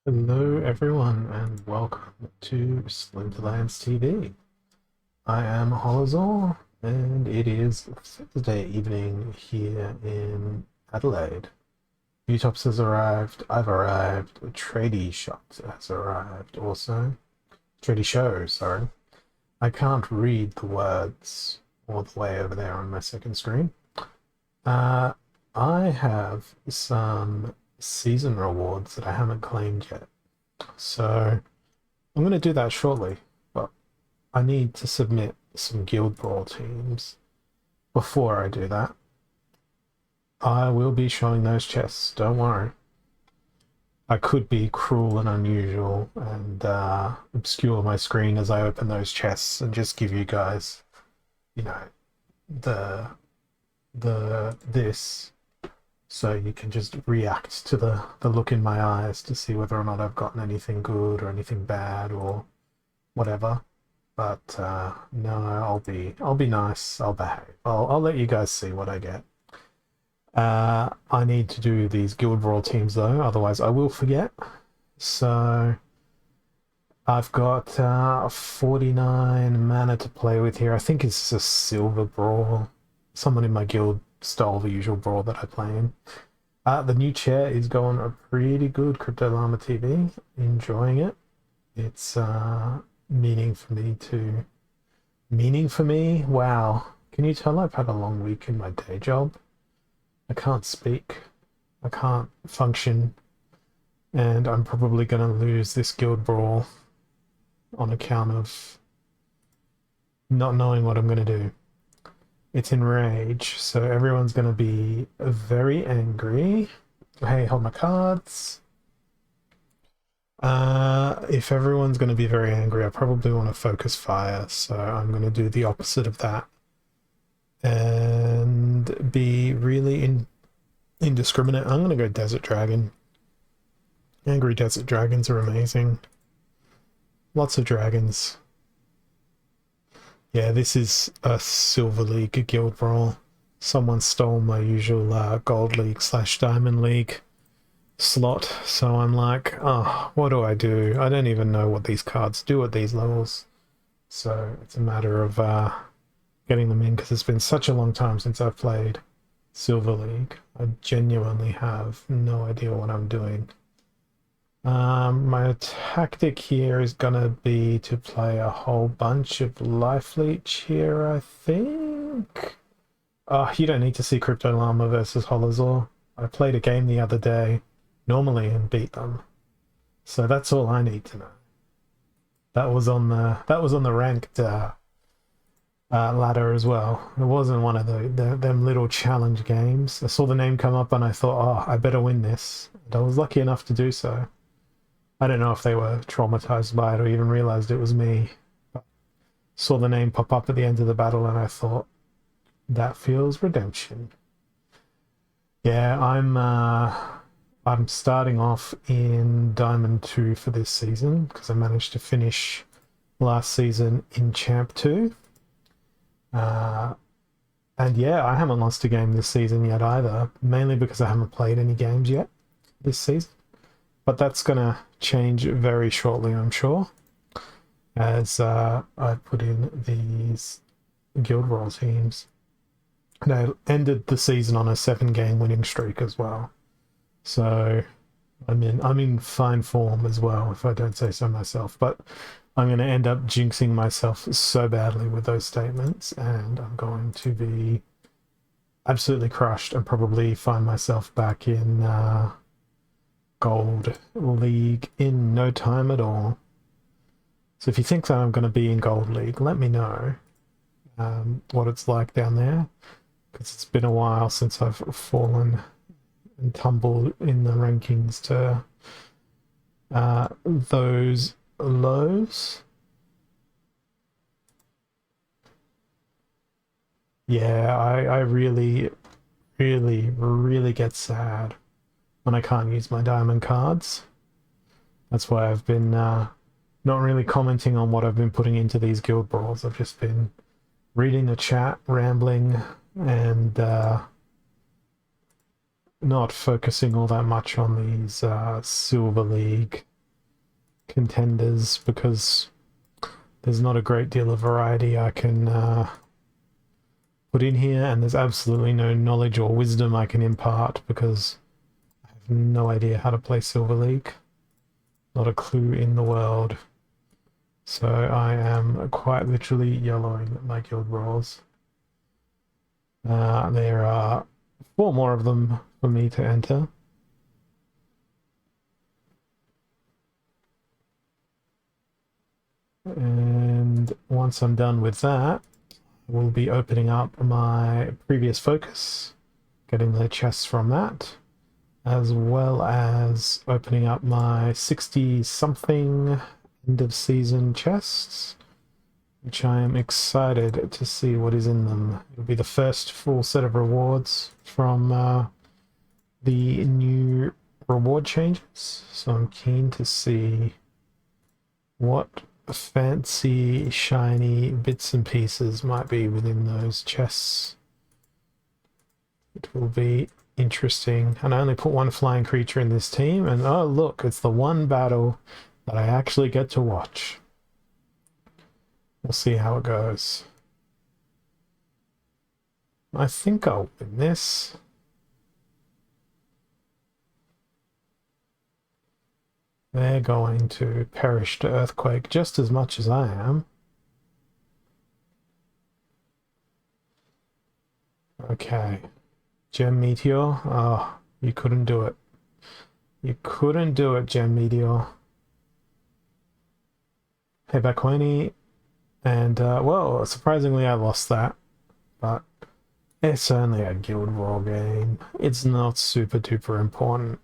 Hello, everyone, and welcome to Splinterlands TV. I am Holazor, and it is Thursday evening here in Adelaide. Utops has arrived, I've arrived, Tradie Shop has arrived also. Tradie Show, sorry. I can't read the words all the way over there on my second screen. Uh, I have some season rewards that I haven't claimed yet. So I'm going to do that shortly, but I need to submit some Guild Brawl teams. Before I do that, I will be showing those chests, don't worry. I could be cruel and unusual and obscure my screen as I open those chests and just give you guys, you know, the this so you can just react to the look in my eyes to see whether or not I've gotten anything good or anything bad or whatever. But no, I'll be nice. I'll behave. I'll let you guys see what I get. I need to do these Guild Brawl teams though, otherwise I will forget. So I've got 49 mana to play with here. I think it's a silver brawl. Someone in my guild stole the usual brawl that I play in. The new chair is going a pretty good, Crypto Llama TV. Enjoying it. It's meaning for me. Wow. Can you tell I've had a long week in my day job? I can't speak. I can't function. And I'm probably going to lose this guild brawl on account of not knowing what I'm going to do. It's enrage, so everyone's going to be very angry. Hey, hold my cards. If everyone's going to be very angry, I probably want to focus fire, so I'm going to do the opposite of that and be really indiscriminate. I'm going to go Desert Dragon. Angry Desert Dragons are amazing. Lots of dragons. Yeah, this is a Silver League Guild Brawl. Someone stole my usual Gold League / Diamond League slot, so I'm like, oh, what do? I don't even know what these cards do at these levels. So it's a matter of getting them in because it's been such a long time since I've played Silver League. I genuinely have no idea what I'm doing. My tactic here is gonna be to play a whole bunch of Life Leech here, I think. Oh, you don't need to see Crypto Llama versus Holazor. I played a game the other day, normally, and beat them. So that's all I need to know. That was on the ranked ladder as well. It wasn't one of them little challenge games. I saw the name come up and I thought, oh, I better win this. And I was lucky enough to do so. I don't know if they were traumatized by it or even realized it was me. But saw the name pop up at the end of the battle and I thought, that feels redemption. Yeah, I'm starting off in Diamond 2 for this season because I managed to finish last season in Champ 2. And yeah, I haven't lost a game this season yet either, mainly because I haven't played any games yet this season. But that's going to change very shortly, I'm sure, as I put in these Guild Brawl teams. And I ended the season on a 7-game winning streak as well. So I'm in fine form as well, if I don't say so myself. But I'm going to end up jinxing myself so badly with those statements, and I'm going to be absolutely crushed and probably find myself back in Gold League in no time at all. So if you think that I'm going to be in Gold League, let me know what it's like down there, because it's been a while since I've fallen and tumbled in the rankings to those lows. Yeah, I really, really, really get sad when I can't use my diamond cards. That's why I've been not really commenting on what I've been putting into these guild brawls. I've just been reading the chat, rambling, and not focusing all that much on these Silver League contenders because there's not a great deal of variety I can put in here, and there's absolutely no knowledge or wisdom I can impart because I have no idea how to play Silver League. Not a clue in the world. So I am quite literally yellowing my guild rolls. There are 4 more of them for me to enter. And once I'm done with that, we'll be opening up my previous focus, getting the chests from that, as well as opening up my 60-something end of season chests, which I am excited to see what is in them. It'll be the first full set of rewards from the new reward changes, so I'm keen to see what fancy shiny bits and pieces might be within those chests. It will be interesting. And I only put 1 flying creature in this team, and oh look, it's the one battle that I actually get to watch. We'll see how it goes. I think I'll win this. They're going to perish to earthquake just as much as I am. Okay. Gem Meteor. Oh, you couldn't do it. You couldn't do it, Gem Meteor. Hey, Bakwani. And, well, surprisingly I lost that. But it's only a Guild War game. It's not super duper important.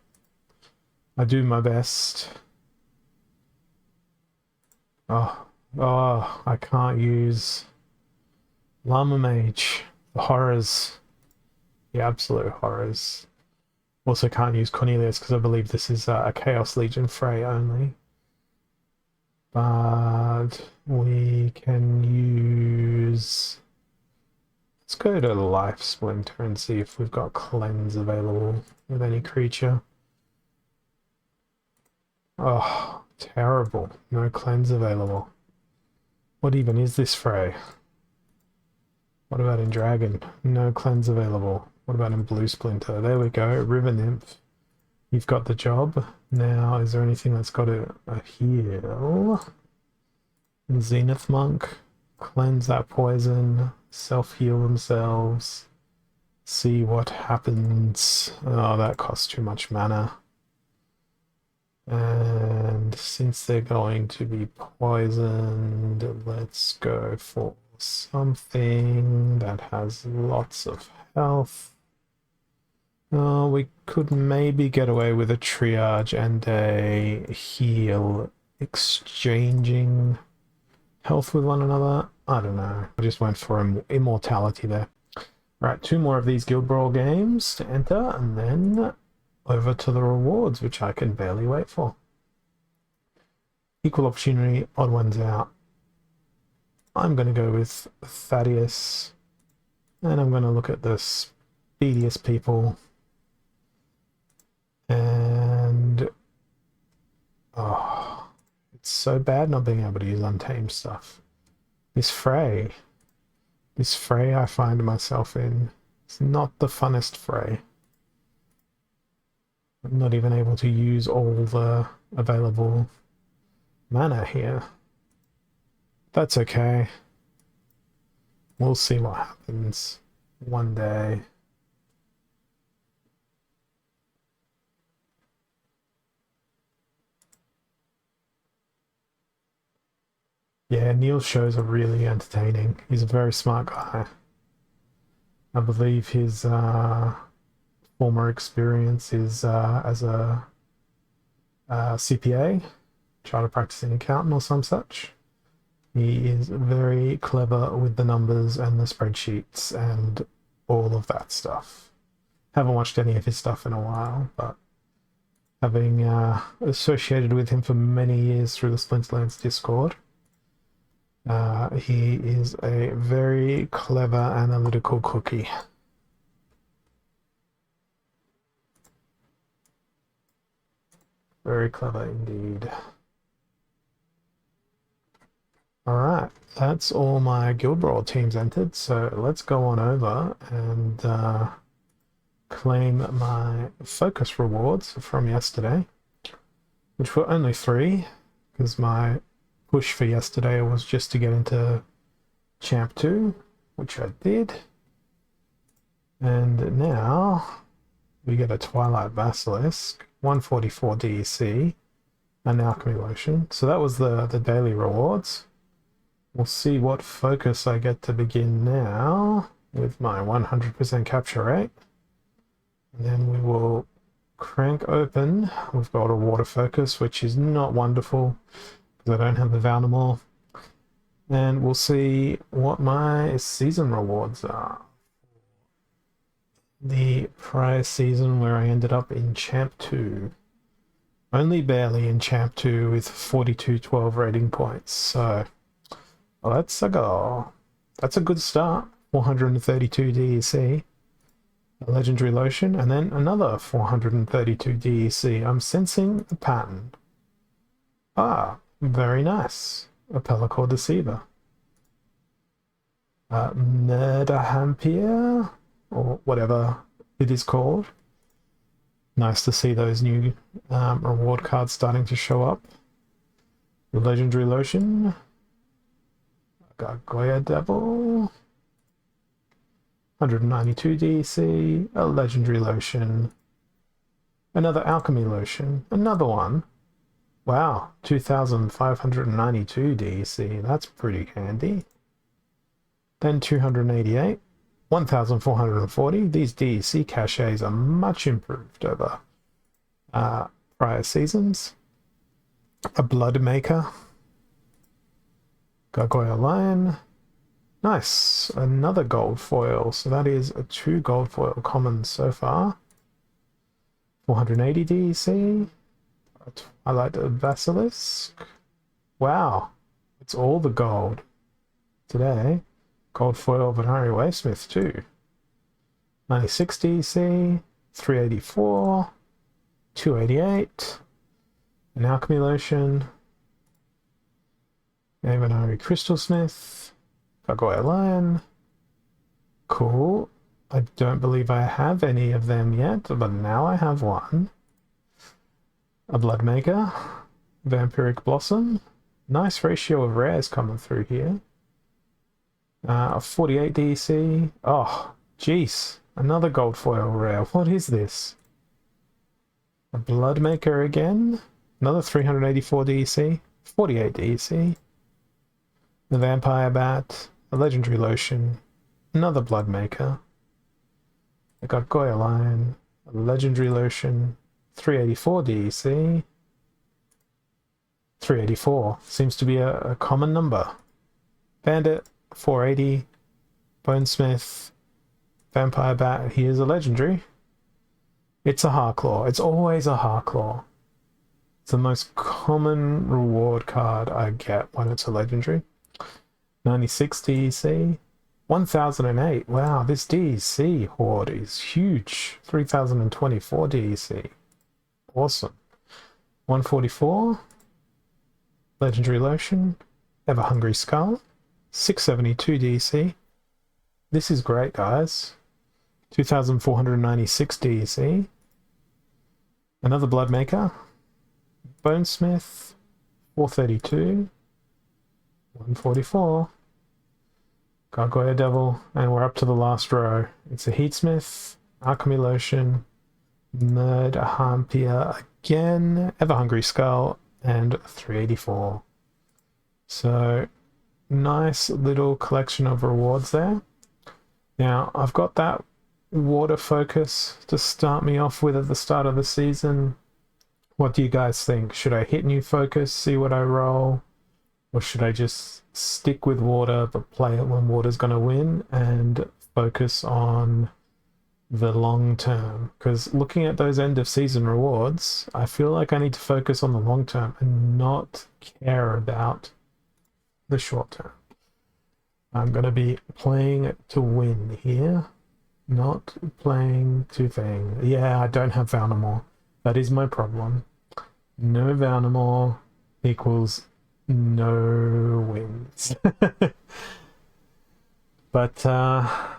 I do my best. Oh, I can't use Llama Mage. The horrors. The absolute horrors. Also can't use Cornelius because I believe this is a Chaos Legion Frey only. But we can use... Let's go to Life Splinter and see if we've got Cleanse available with any creature. Oh, terrible. No Cleanse available. What even is this Frey? What about in Dragon? No Cleanse available. What about in Blue Splinter? There we go. River Nymph. You've got the job. Now, is there anything that's got a heal? Zenith Monk. Cleanse that poison. Self-heal themselves. See what happens. Oh, that costs too much mana. And since they're going to be poisoned, let's go for something that has lots of health. We could maybe get away with a triage and a heal exchanging health with one another. I don't know. I just went for immortality there. Right, 2 more of these Guild Brawl games to enter, and then over to the rewards, which I can barely wait for. Equal opportunity, odd ones out. I'm going to go with Thaddeus, and I'm going to look at the speediest people. And oh, it's so bad not being able to use untamed stuff. This Frey I find myself in, it's not the funnest Frey. I'm not even able to use all the available mana here. That's okay. We'll see what happens one day. Yeah, Neil's shows are really entertaining. He's a very smart guy. I believe his former experience is as a CPA, chartered practicing accountant or some such. He is very clever with the numbers and the spreadsheets and all of that stuff. Haven't watched any of his stuff in a while, but having associated with him for many years through the Splinterlands Discord, he is a very clever analytical cookie. Very clever indeed. that's all my Guild Brawl teams entered, so let's go on over and claim my focus rewards from yesterday, which were only 3, because my push for yesterday was just to get into Champ 2, which I did. And now we get a Twilight Basilisk, 144 DEC, an Alchemy Lotion. So that was the daily rewards. We'll see what focus I get to begin now with my 100% capture rate. And then we will crank open. We've got a water focus, which is not wonderful because I don't have the Valnamore. And we'll see what my season rewards are. The prior season where I ended up in Champ 2. Only barely in Champ 2 with 4212 rating points. So let's go. That's a good start. 432 DEC. A legendary lotion, and then another 432 DEC. I'm sensing a pattern. Ah, very nice. A Pellicore Deceiver. Murderhampier, or whatever it is called. Nice to see those new reward cards starting to show up. The legendary lotion. Gargoyle Devil. 192 DC, a legendary lotion, another alchemy lotion, another one. Wow, 2592 DC, that's pretty handy. Then 288, 1440. These DEC caches are much improved over prior seasons. A Blood Maker, Gargoyle Lion. Nice, another gold foil. So that is a 2 gold foil commons so far. 480 DEC. I like the Basilisk. Wow, it's all the gold today. Gold foil Venari Waysmith too. 96 DEC. 384. 288. An Alchemy Lotion. A Venari Crystal Smith. Gargoyle Lion. Cool. I don't believe I have any of them yet, but now I have one. A Bloodmaker. Vampiric Blossom. Nice ratio of rares coming through here. 48 DC. Oh, jeez. Another gold foil rare. What is this? A Bloodmaker again. Another 384 DC. 48 DC. The Vampire Bat, a Legendary Lotion, another Bloodmaker, a Gargoyle Lion, a Legendary Lotion, 384 DEC. 384 seems to be a common number. Bandit, 480, Bonesmith, Vampire Bat, he is a Legendary. It's a Harclaw. It's always a Harclaw. It's the most common reward card I get when it's a Legendary. 96 DEC, 1008. Wow, this DEC horde is huge. 3024 DEC. Awesome. 144. Legendary Lotion. Ever Hungry Skull. 672 DEC. This is great, guys. 2496 DEC. Another Bloodmaker. Bonesmith. 432. 144. Gargoyle Devil, and we're up to the last row. It's a Heatsmith, Alchemy Lotion, Murderhampier again, Ever Hungry Skull, and 384. So, nice little collection of rewards there. Now, I've got that water focus to start me off with at the start of the season. What do you guys think? Should I hit new focus, see what I roll? Or should I just stick with water but play it when water's going to win and focus on the long term? Because looking at those end of season rewards, I feel like I need to focus on the long term and not care about the short term. I'm going to be playing to win here, not playing to thing. Yeah, I don't have Valnamore. That is my problem. No Valnamore equals no wins. But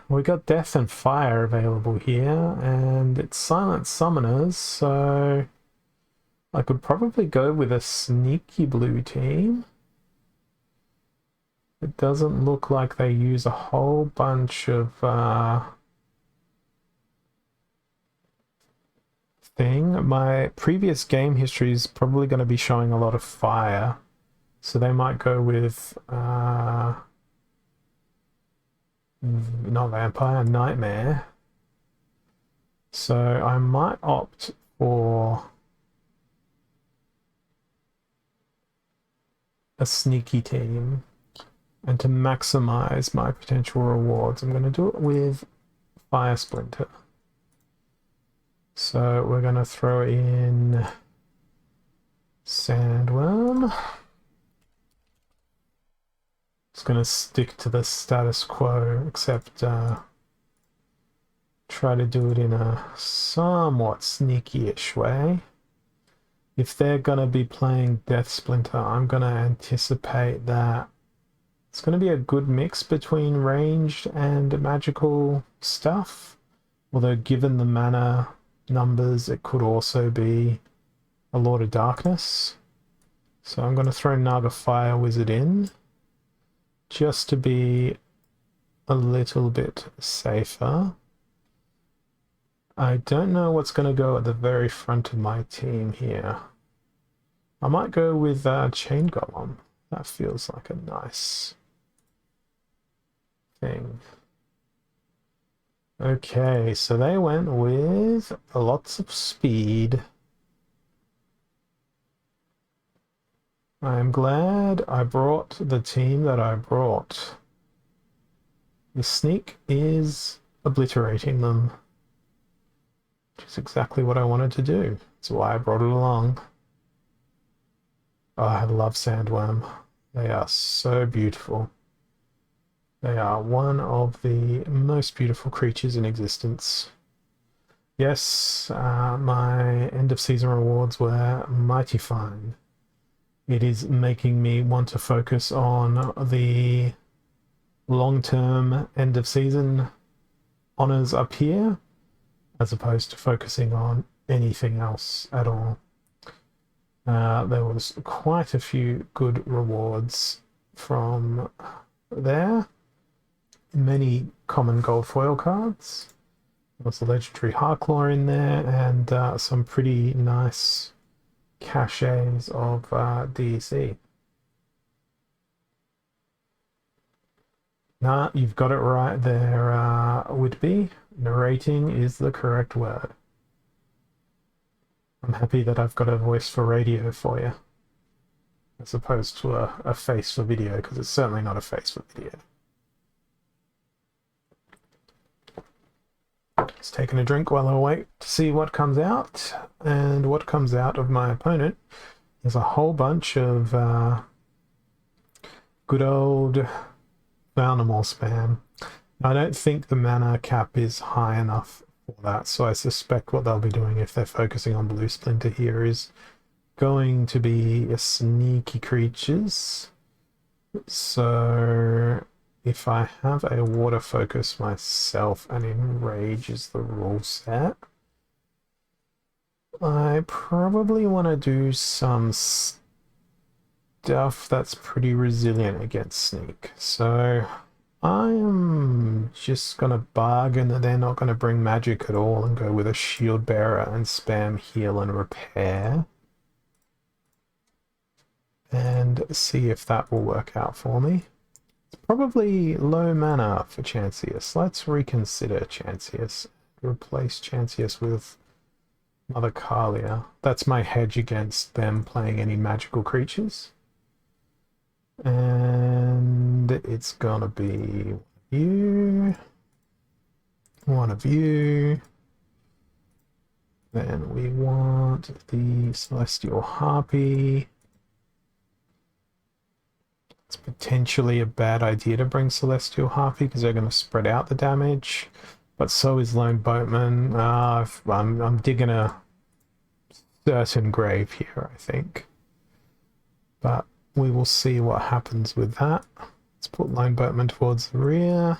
we got Death and Fire available here, and it's Silent Summoners, so I could probably go with a sneaky blue team. It doesn't look like they use a whole bunch of thing. My previous game history is probably going to be showing a lot of fire, so they might go with not Vampire, Nightmare. So I might opt for a sneaky team, and to maximize my potential rewards, I'm going to do it with Fire Splinter. So we're going to throw in Sandworm. It's going to stick to the status quo, except try to do it in a somewhat sneaky-ish way. If they're going to be playing Death Splinter, I'm going to anticipate that it's going to be a good mix between ranged and magical stuff. Although given the mana numbers, it could also be a Lord of Darkness. So I'm going to throw Naga Fire Wizard in, just to be a little bit safer. I don't know what's going to go at the very front of my team here. I might go with Chain Golem. That feels like a nice thing. Okay, so they went with lots of speed. I am glad I brought the team that I brought. The sneak is obliterating them, which is exactly what I wanted to do. That's why I brought it along. Oh, I love Sandworm. They are so beautiful. They are one of the most beautiful creatures in existence. Yes, my end of season rewards were mighty fine. It is making me want to focus on the long-term end of season honors up here, as opposed to focusing on anything else at all. There was quite a few good rewards from there. Many common gold foil cards. There was a legendary Harklaw in there, and some pretty nice caches of DEC. Nah, you've got it right there, would be. Narrating is the correct word. I'm happy that I've got a voice for radio for you, as opposed to a face for video, because it's certainly not a face for video. Just taking a drink while I wait to see what comes out, and what comes out of my opponent is a whole bunch of good old Valnimal spam. I don't think the mana cap is high enough for that, so I suspect what they'll be doing if they're focusing on Blue Splinter here is going to be a sneaky creatures. So if I have a water focus myself and enrage is the rule set, I probably want to do some stuff that's pretty resilient against sneak. So I am just going to bargain that they're not going to bring magic at all and go with a shield bearer and spam heal and repair, and see if that will work out for me. It's probably low mana for Chanceus. Let's reconsider Chanceus. Replace Chanceus with Mother Kalia. That's my hedge against them playing any magical creatures. And it's gonna be you, one of you. Then we want the Celestial Harpy. It's potentially a bad idea to bring Celestial Harpy because they're going to spread out the damage, but so is Lone Boatman. I'm digging a certain grave here, I think. But we will see what happens with that. Let's put Lone Boatman towards the rear.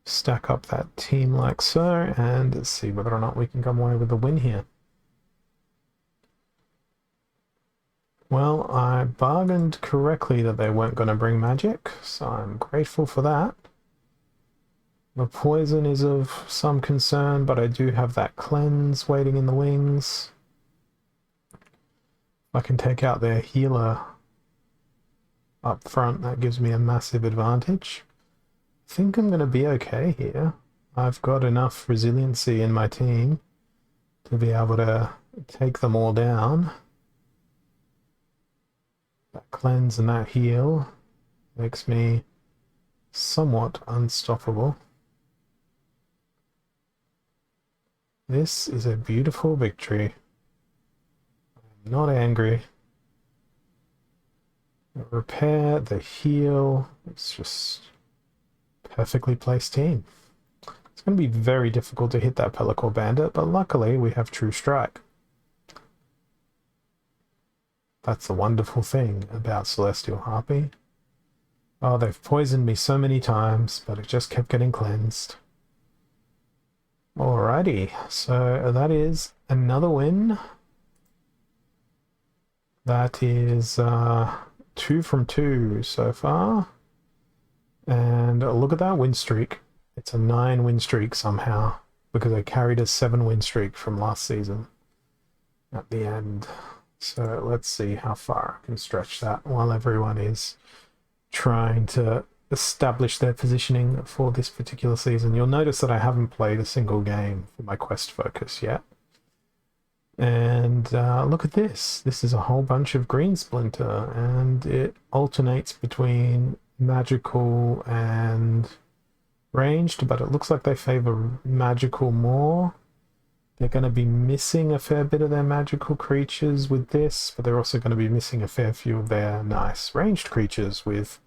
Stack up that team like so, and see whether or not we can come away with a win here. Well, I bargained correctly that they weren't going to bring magic, so I'm grateful for that. The poison is of some concern, but I do have that cleanse waiting in the wings. I can take out their healer up front. That gives me a massive advantage. I think I'm going to be okay here. I've got enough resiliency in my team to be able to take them all down. That cleanse and that heal makes me somewhat unstoppable. This is a beautiful victory. I'm not angry. The repair, the heal, it's just perfectly placed team. It's going to be very difficult to hit that Pellicle Bandit, but luckily we have True Strike. That's the wonderful thing about Celestial Harpy. Oh, they've poisoned me so many times, but it just kept getting cleansed. Alrighty, so that is another win. That is 2 from 2 so far. And look at that win streak. It's a 9 win streak somehow, because I carried a 7 win streak from last season at the end. So let's see how far I can stretch that while everyone is trying to establish their positioning for this particular season. You'll notice that I haven't played a single game for my quest focus yet. And look at this. This is a whole bunch of green splinter, and it alternates between magical and ranged, but it looks like they favor magical more. They're going to be missing a fair bit of their magical creatures with this, but they're also going to be missing a fair few of their nice ranged creatures with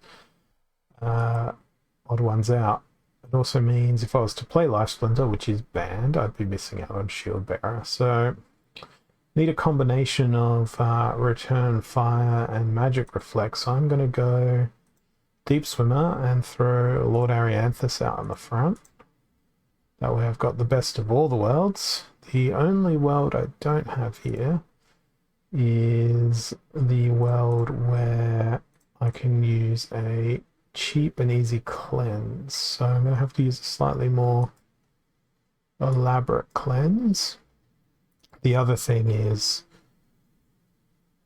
odd ones out. It also means if I was to play Life Splinter, which is banned, I'd be missing out on Shield Bearer. So need a combination of Return Fire and Magic Reflect. So I'm going to go Deep Swimmer and throw Lord Arianthus out on the front. That way I've got the best of all the worlds. The only world I don't have here is the world where I can use a cheap and easy cleanse. So I'm going to have to use a slightly more elaborate cleanse. The other thing is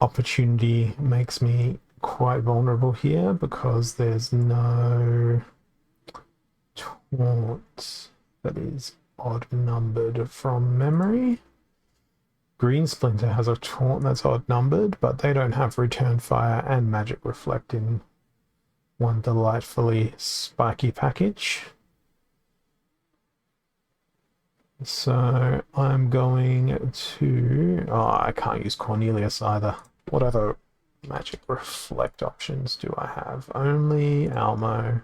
opportunity makes me quite vulnerable here because there's no taunt that is odd numbered from memory. Green Splinter has a taunt that's odd numbered, but they don't have Return Fire and Magic Reflect in one delightfully spiky package. So I'm going to... Oh, I can't use Cornelius either. What other Magic Reflect options do I have? Only Almo.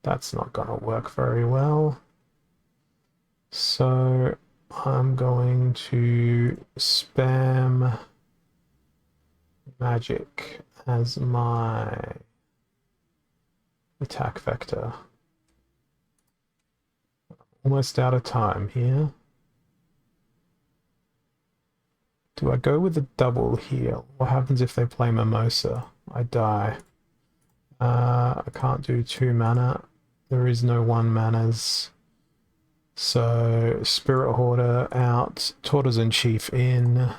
That's not going to work very well. So I'm going to spam Magic as my attack vector. Almost out of time here. Do I go with the double heal? What happens if they play Mimosa? I die. I can't do 2 mana. There is no 1 manas. So Spirit Hoarder out, Tortoise Chief in.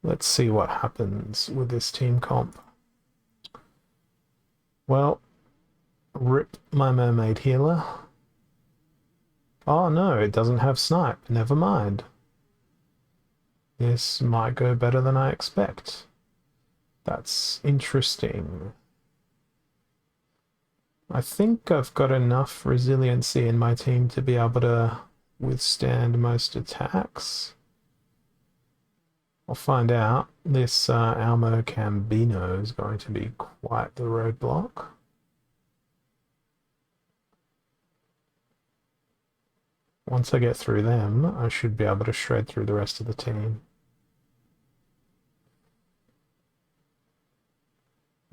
Let's see what happens with this team comp. Well, rip my Mermaid Healer. Oh no, it doesn't have Snipe. Never mind. This might go better than I expect. That's interesting. I think I've got enough resiliency in my team to be able to withstand most attacks. I'll find out. This Almo Cambino is going to be quite the roadblock. Once I get through them, I should be able to shred through the rest of the team.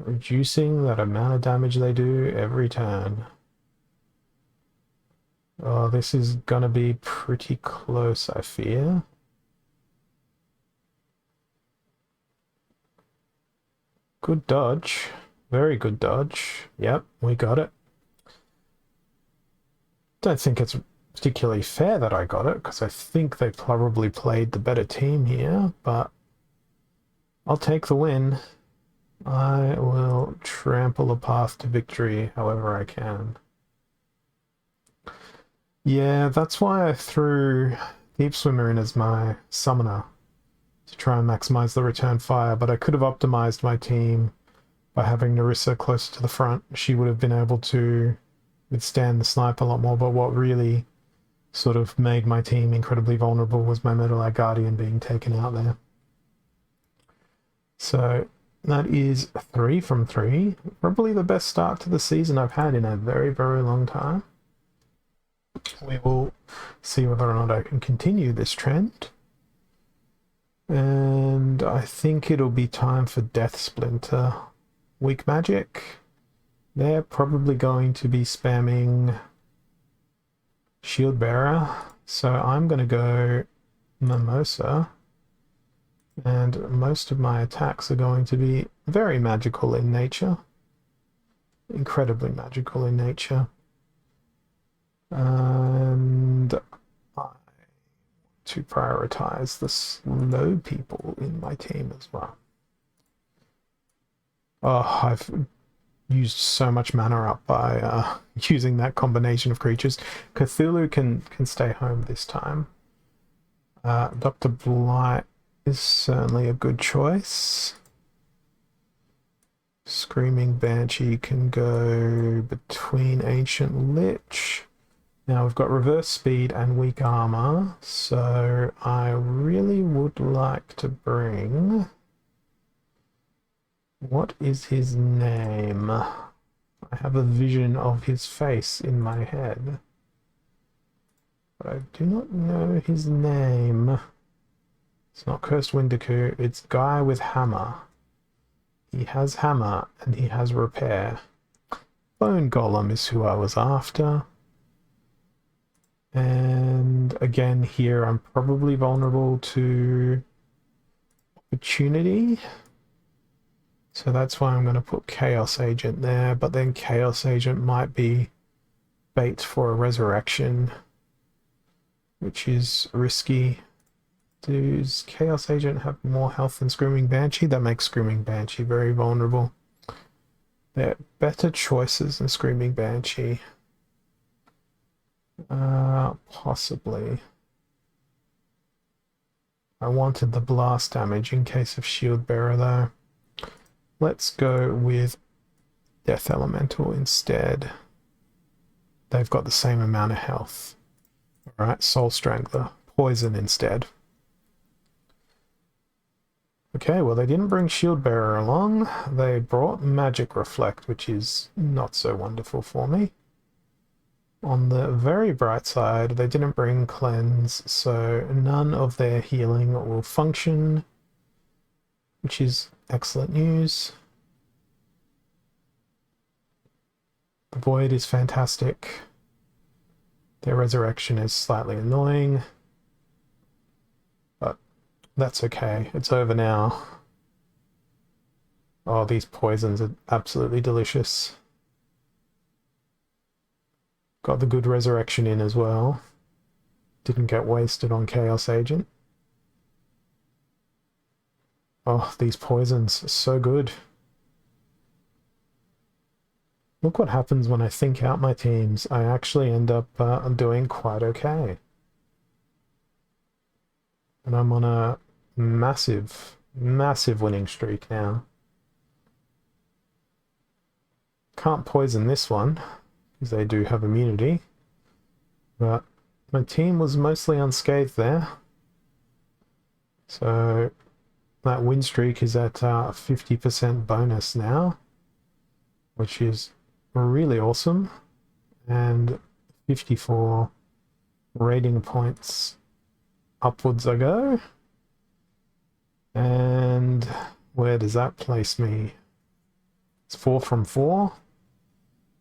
reducing that amount of damage they do every turn. Oh, this is gonna be pretty close, I fear. Good dodge. Very good dodge. Yep, we got it. Don't think it's particularly fair that I got it, because I think they probably played the better team here, but I'll take the win. I will trample a path to victory however I can. Yeah, that's why I threw Deep Swimmer in as my summoner, to try and maximize the return fire, but I could have optimized my team by having Narissa closer to the front. She would have been able to withstand the snipe a lot more, but what really sort of made my team incredibly vulnerable was my Metal Eye Guardian being taken out there. So that is 3 from 3. Probably the best start to the season I've had in a very, very long time. We will see whether or not I can continue this trend. And I think it'll be time for Death Splinter. Weak magic. They're probably going to be spamming Shield Bearer. So I'm going to go Mimosa. And most of my attacks are going to be very magical in nature. Incredibly magical in nature. And I want to prioritize the slow people in my team as well. Oh, I've used so much mana up by using that combination of creatures. Cthulhu can stay home this time. Dr. Blight is certainly a good choice. Screaming Banshee can go between Ancient Lich. Now we've got reverse speed and weak armor, so I really would like to bring... What is his name? I have a vision of his face in my head, but I do not know his name. It's not Cursed Windiku, it's Guy with Hammer. He has hammer and he has repair. Bone Golem is who I was after. And again here I'm probably vulnerable to opportunity. So that's why I'm going to put Chaos Agent there, but then Chaos Agent might be bait for a resurrection, which is risky. Does Chaos Agent have more health than Screaming Banshee? That makes Screaming Banshee very vulnerable. There are better choices than Screaming Banshee. Possibly. I wanted the blast damage in case of Shield Bearer though. Let's go with Death Elemental instead. They've got the same amount of health. Alright, Soul Strangler. Poison instead. Okay, well they didn't bring Shield Bearer along. They brought Magic Reflect, which is not so wonderful for me. On the very bright side, they didn't bring Cleanse, so none of their healing will function, which is excellent news. The Void is fantastic. Their Resurrection is slightly annoying, but that's okay. It's over now. Oh, these poisons are absolutely delicious. Got the good Resurrection in as well. Didn't get wasted on Chaos Agent. Oh, these poisons are so good. Look what happens when I think out my teams. I actually end up doing quite okay. And I'm on a massive, massive winning streak now. Can't poison this one, because they do have immunity. But my team was mostly unscathed there. So that win streak is at 50% bonus now, which is really awesome. And 54 rating points upwards I go. And where does that place me? It's 4 from 4.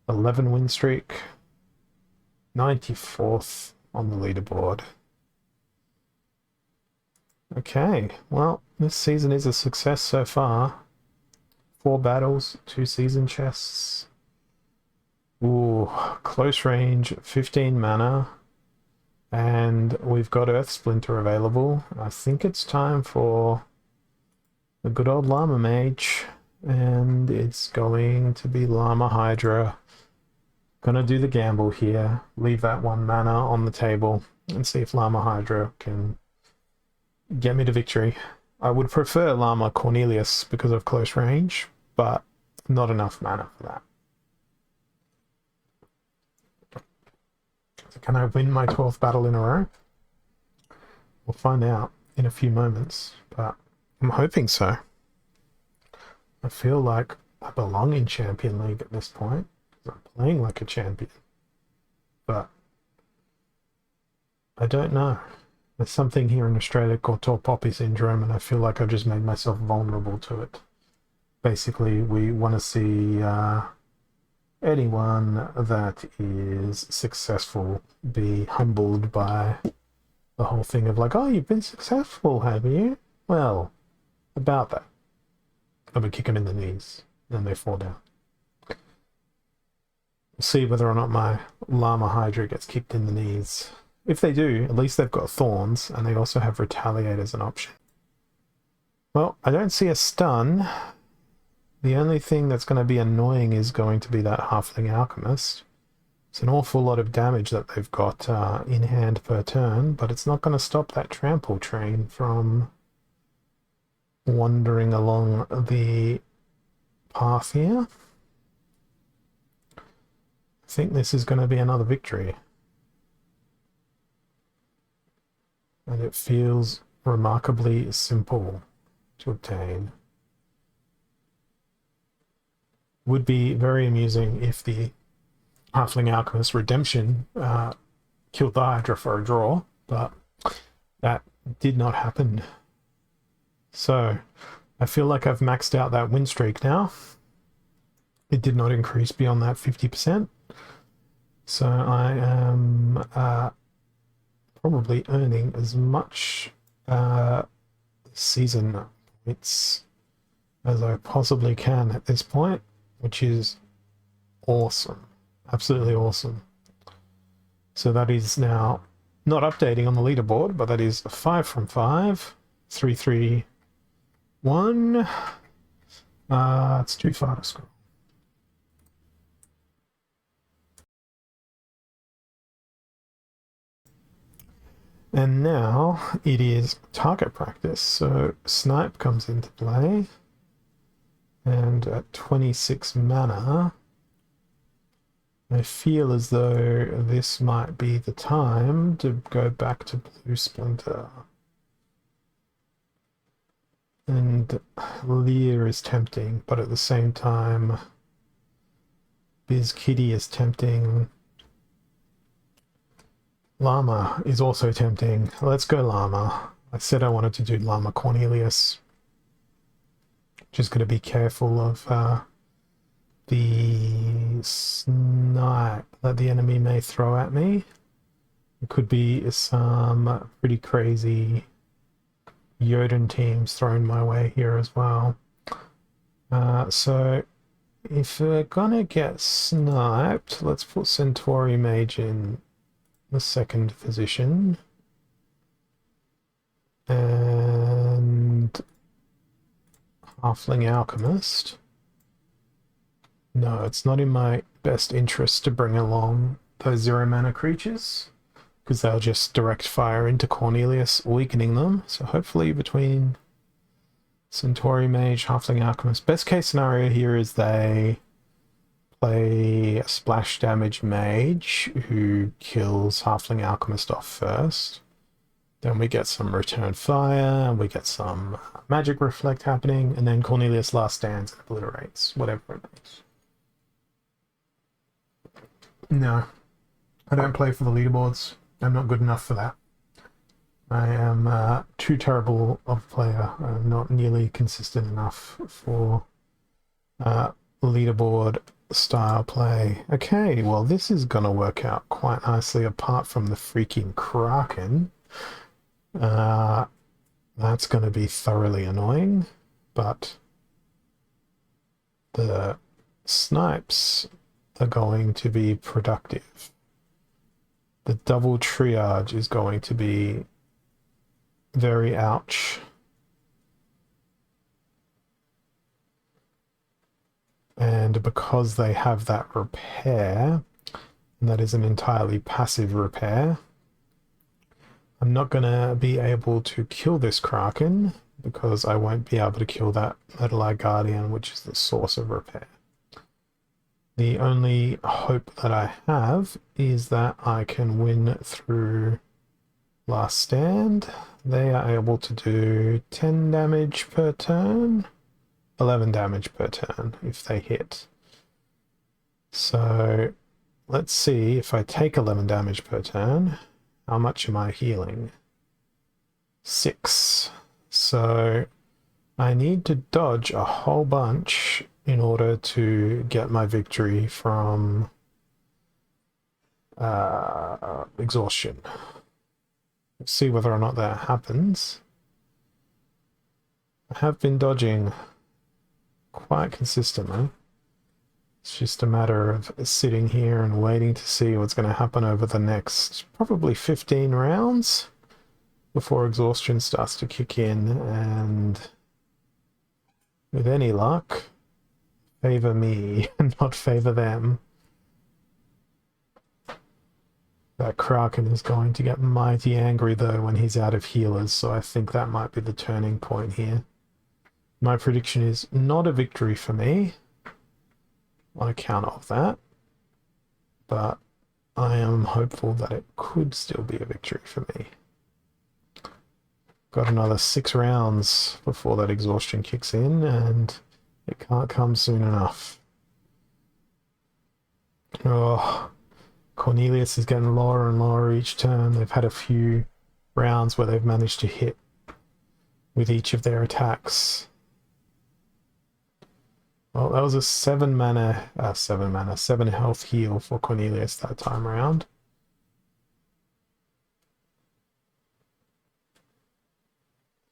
11 win streak. 94th on the leaderboard. Okay, well, this season is a success so far. 4 battles, 2 season chests. Ooh, close range, 15 mana. And we've got Earth Splinter available. I think it's time for a good old Llama Mage. And it's going to be Llama Hydra. Gonna do the gamble here. Leave that 1 mana on the table and see if Llama Hydra can get me to victory. I would prefer Llama Cornelius because of close range, but not enough mana for that. So can I win my 12th battle in a row? We'll find out in a few moments, but I'm hoping so. I feel like I belong in Champion League at this point. I'm playing like a champion. But I don't know. There's something here in Australia called tall poppy syndrome, and I feel like I've just made myself vulnerable to it. Basically, we want to see anyone that is successful be humbled by the whole thing of like, oh, you've been successful, have you? Well, about that. I would kick them in the knees, and they fall down. We'll see whether or not my Llama Hydra gets kicked in the knees. If they do, at least they've got thorns, and they also have retaliate as an option. Well, I don't see a stun. The only thing that's going to be annoying is going to be that Halfling Alchemist. It's an awful lot of damage that they've got in hand per turn, but it's not going to stop that trample train from wandering along the path here. I think this is going to be another victory. And it feels remarkably simple to obtain. Would be very amusing if the Halfling Alchemist Redemption killed the Hydra for a draw, but that did not happen. So I feel like I've maxed out that win streak now. It did not increase beyond that 50%. So I am probably earning as much season points as I possibly can at this point, which is awesome. Absolutely awesome. So that is now not updating on the leaderboard, but that is 5 from 5, 3, 3, 1. It's too far to scroll. And now it is target practice. So Snipe comes into play. And at 26 mana, I feel as though this might be the time to go back to Blue Splinter. And Lear is tempting, but at the same time, Biz Kitty is tempting. Llama is also tempting. Let's go Llama. I said I wanted to do Llama Cornelius. Just going to be careful of the snipe that the enemy may throw at me. It could be some pretty crazy Jotun teams thrown my way here as well. So if we're going to get sniped, let's put Centauri Mage in the second position. And Halfling Alchemist. No, it's not in my best interest to bring along those 0 mana creatures, because they'll just direct fire into Cornelius, weakening them. So hopefully between Centauri Mage, Halfling Alchemist, best case scenario here is they play a splash damage mage who kills Halfling Alchemist off first. Then we get some return fire, and we get some magic reflect happening, and then Cornelius last stands and obliterates, whatever it is. No, I don't play for the leaderboards. I'm not good enough for that. I am too terrible of a player. I'm not nearly consistent enough for leaderboard style play. Okay, well this is gonna work out quite nicely apart from the freaking Kraken. That's gonna be thoroughly annoying, but the snipes are going to be productive. The double triage is going to be very ouch. And because they have that repair, and that is an entirely passive repair, I'm not going to be able to kill this Kraken because I won't be able to kill that Metal Eye Guardian, which is the source of repair. The only hope that I have is that I can win through Last Stand. They are able to do 10 damage per turn, 11 damage per turn if they hit. So let's see if I take 11 damage per turn, how much am I healing? 6. So I need to dodge a whole bunch in order to get my victory from exhaustion. Let's see whether or not that happens. I have been dodging quite consistently. It's just a matter of sitting here and waiting to see what's going to happen over the next probably 15 rounds before exhaustion starts to kick in, and with any luck, favor me and not favor them. That Kraken is going to get mighty angry though when he's out of healers, so I think that might be the turning point here. My prediction is not a victory for me on account of that, but I am hopeful that it could still be a victory for me. Got another 6 rounds before that exhaustion kicks in, and it can't come soon enough. Oh, Cornelius is getting lower and lower each turn. They've had a few rounds where they've managed to hit with each of their attacks. Well, that was a 7 health heal for Cornelius that time around.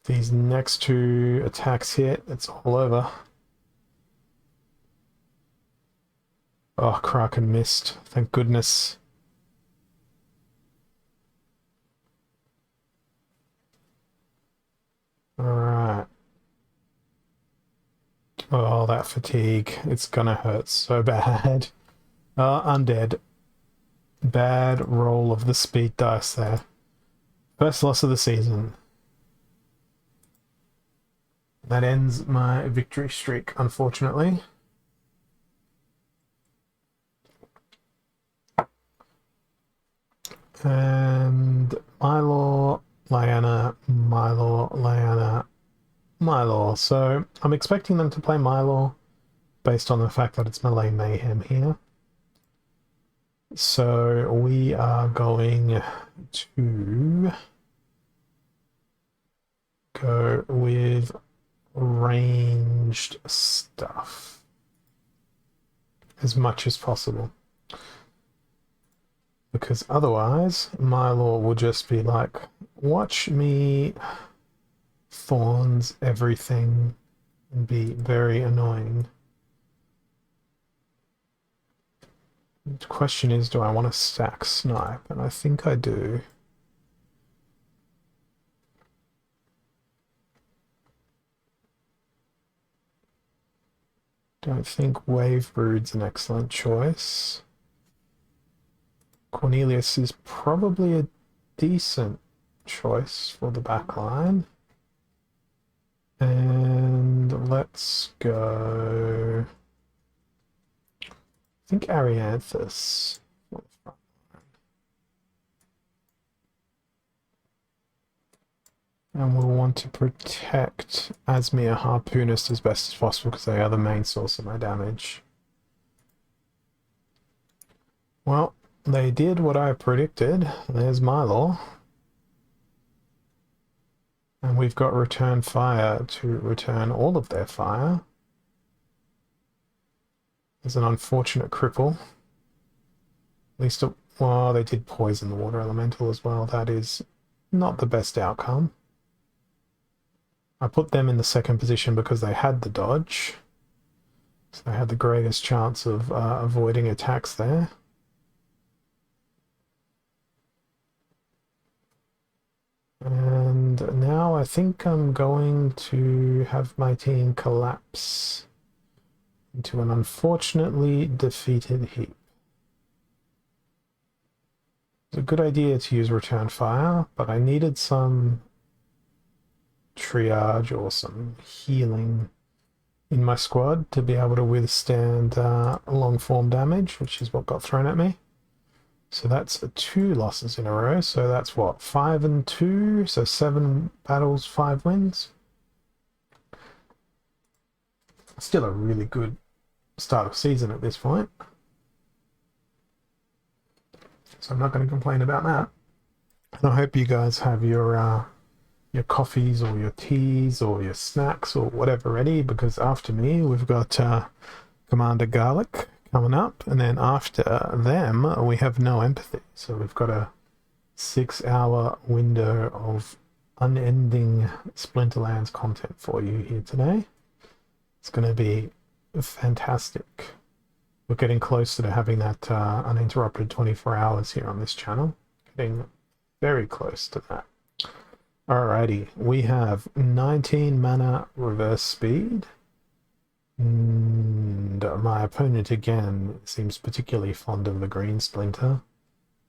These next 2 attacks hit, it's all over. Oh, Kraken missed. Thank goodness. Alright. Oh, that fatigue. It's gonna hurt so bad. Undead. Bad roll of the speed dice there. First loss of the season. That ends my victory streak, unfortunately. And Mylor, Lyanna, Mylor, Lyanna, Mylor. So I'm expecting them to play Mylor based on the fact that it's Melee Mayhem here. So we are going to go with ranged stuff as much as possible, because otherwise Mylor will just be like, watch me thorns everything and be very annoying. The question is, do I want to stack snipe? And I think I do. Don't think Wave Brood's an excellent choice. Cornelius is probably a decent choice for the back line. And let's go... I think Arianthus. And we'll want to protect Asmir Harpoonist as best as possible because they are the main source of my damage. Well, they did what I predicted. There's Mylor. And we've got Return Fire to return all of their fire. It's an unfortunate cripple. At least, well, they did poison the water elemental as well. That is not the best outcome. I put them in the second position because they had the dodge. So they had the greatest chance of avoiding attacks there. And now I think I'm going to have my team collapse into an unfortunately defeated heap. It's a good idea to use return fire, but I needed some triage or some healing in my squad to be able to withstand long form damage, which is what got thrown at me. So that's 2 losses in a row. So that's what, 5 and 2, so 7 battles, 5 wins. Still a really good start of season at this point. So I'm not going to complain about that. And I hope you guys have your coffees or your teas or your snacks or whatever ready, because after me we've got Commander Garlic coming up, and then after them we have No Empathy. So we've got a 6-hour window of unending Splinterlands content for you here today. It's going to be fantastic. We're getting closer to having that uninterrupted 24 hours here on this channel. Getting very close to that. Alrighty, we have 19 mana reverse speed. And my opponent again seems particularly fond of the green splinter.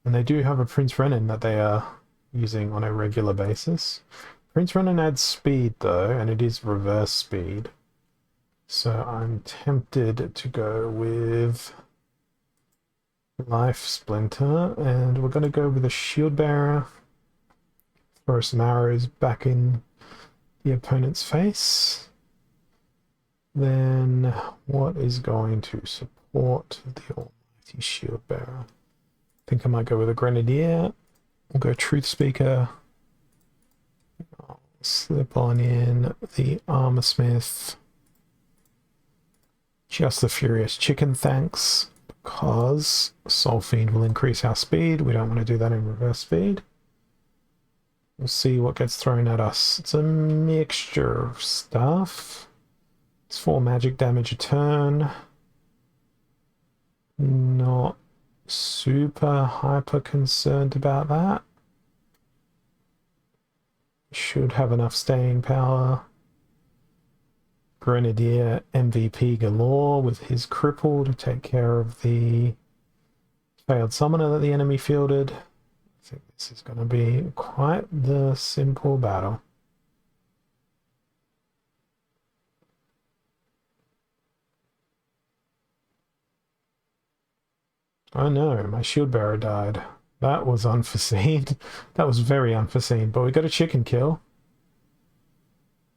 And they do have a Prince Renin that they are using on a regular basis. Prince Renin adds speed though, and it is reverse speed. So I'm tempted to go with Life Splinter, and we're going to go with a Shield Bearer. Throw some arrows back in the opponent's face. Then what is going to support the almighty Shield Bearer? I think I might go with a Grenadier. We'll go Truth Speaker. I'll slip on in the Armor Smith. Just the Furious Chicken, thanks, because Soul Fiend will increase our speed. We don't want to do that in reverse speed. We'll see what gets thrown at us. It's a mixture of stuff. It's 4 magic damage a turn. Not super hyper concerned about that. Should have enough staying power. Grenadier MVP galore with his cripple to take care of the failed summoner that the enemy fielded. I think this is going to be quite the simple battle. Oh no, my shield bearer died. That was unforeseen. That was very unforeseen, but we got a chicken kill.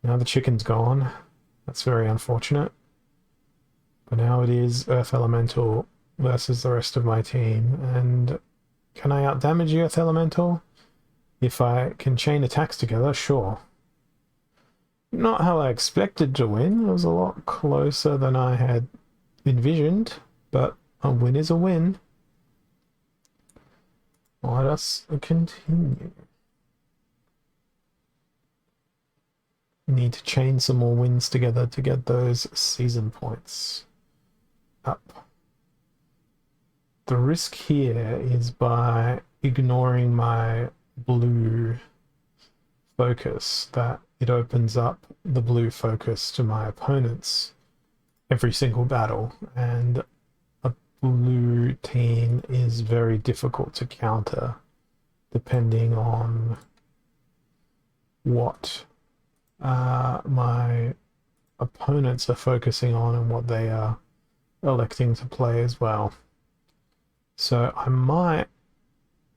Now the chicken's gone. That's very unfortunate. But now it is Earth Elemental versus the rest of my team. And can I outdamage the Earth Elemental? If I can chain attacks together, sure. Not how I expected to win. It was a lot closer than I had envisioned. But a win is a win. Let us continue. Need to chain some more wins together to get those season points up. The risk here is by ignoring my blue focus, that it opens up the blue focus to my opponents every single battle, and a blue team is very difficult to counter depending on what my opponents are focusing on and what they are electing to play as well. So I might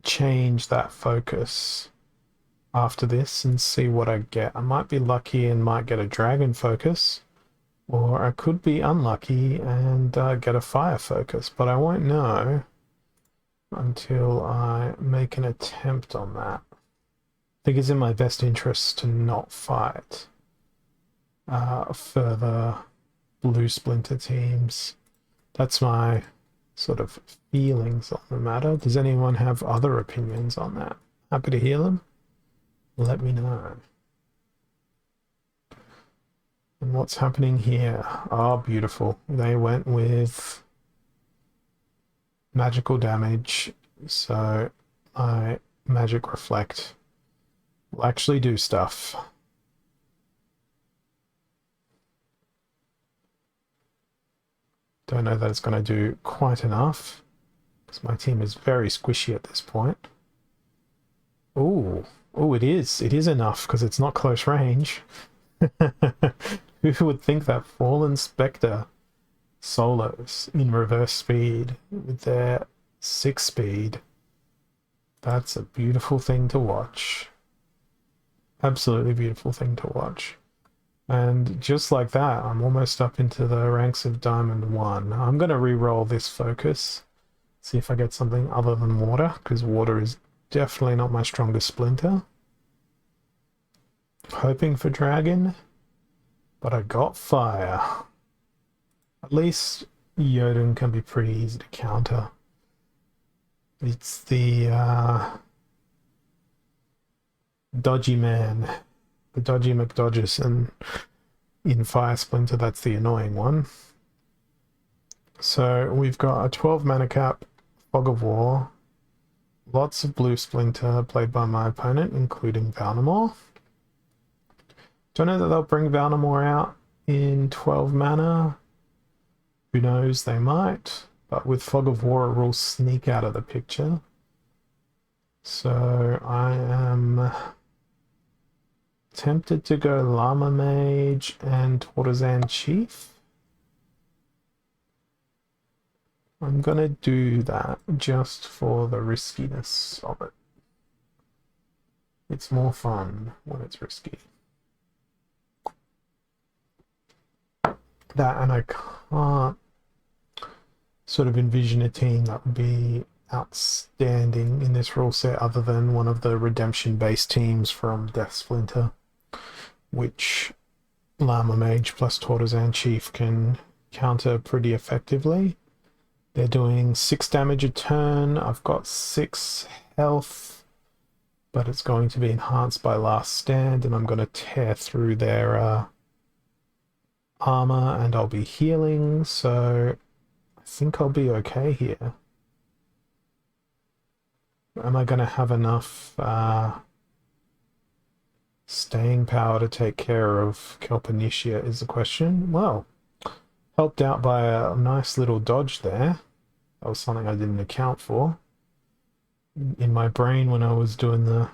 change that focus after this and see what I get. I might be lucky and might get a dragon focus, or I could be unlucky and get a fire focus, but I won't know until I make an attempt on that. I think it's in my best interest to not fight further blue splinter teams That's my sort of feelings on the matter. Does anyone have other opinions on that? Happy to hear them. Let me know. And what's happening here? Oh, beautiful. They went with magical damage, so my magic reflect will actually do stuff. Don't know that it's going to do quite enough, because my team is very squishy at this point. Oh, it is. It is enough, because it's not close range. Who would think that Fallen Spectre solos in reverse speed with their 6 speed? That's a beautiful thing to watch. Absolutely beautiful thing to watch. And just like that, I'm almost up into the ranks of Diamond 1. I'm going to re-roll this focus, see if I get something other than water, because water is definitely not my strongest splinter. Hoping for dragon, but I got fire. At least Jotun can be pretty easy to counter. It's the dodgy man, the dodgy McDodges, and in Fire Splinter, that's the annoying one. So we've got a 12 mana cap, Fog of War, lots of blue Splinter played by my opponent, including Valnamore. Don't know that they'll bring Valnamore out in 12 mana. Who knows, they might. But with Fog of War, it will sneak out of the picture. So I am tempted to go Llama Mage and Tortazan Chief. I'm gonna do that just for the riskiness of it. It's more fun when it's risky. That, and I can't sort of envision a team that would be outstanding in this rule set other than one of the redemption-based teams from Death Splinter, which Llama Mage plus Tortazan Chief can counter pretty effectively. They're doing 6 damage a turn. I've got 6 health, but it's going to be enhanced by Last Stand, and I'm going to tear through their armor, and I'll be healing, so I think I'll be okay here. Am I going to have enough staying power to take care of Kelpenicia is the question. Well, helped out by a nice little dodge there. That was something I didn't account for. In my brain when I was doing the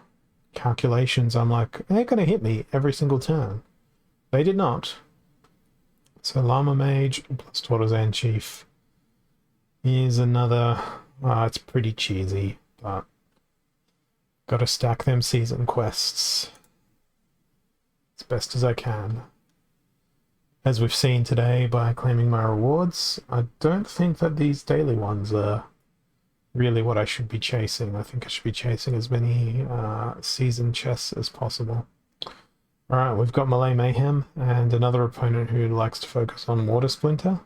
calculations, I'm like, they're going to hit me every single turn. They did not. So Llama Mage plus Tortazan Chief is another... it's pretty cheesy, but gotta stack them season quests as best as I can. As we've seen today by claiming my rewards, I don't think that these daily ones are really what I should be chasing. I think I should be chasing as many season chests as possible. Alright, we've got Melee Mayhem and another opponent who likes to focus on Water Splinter.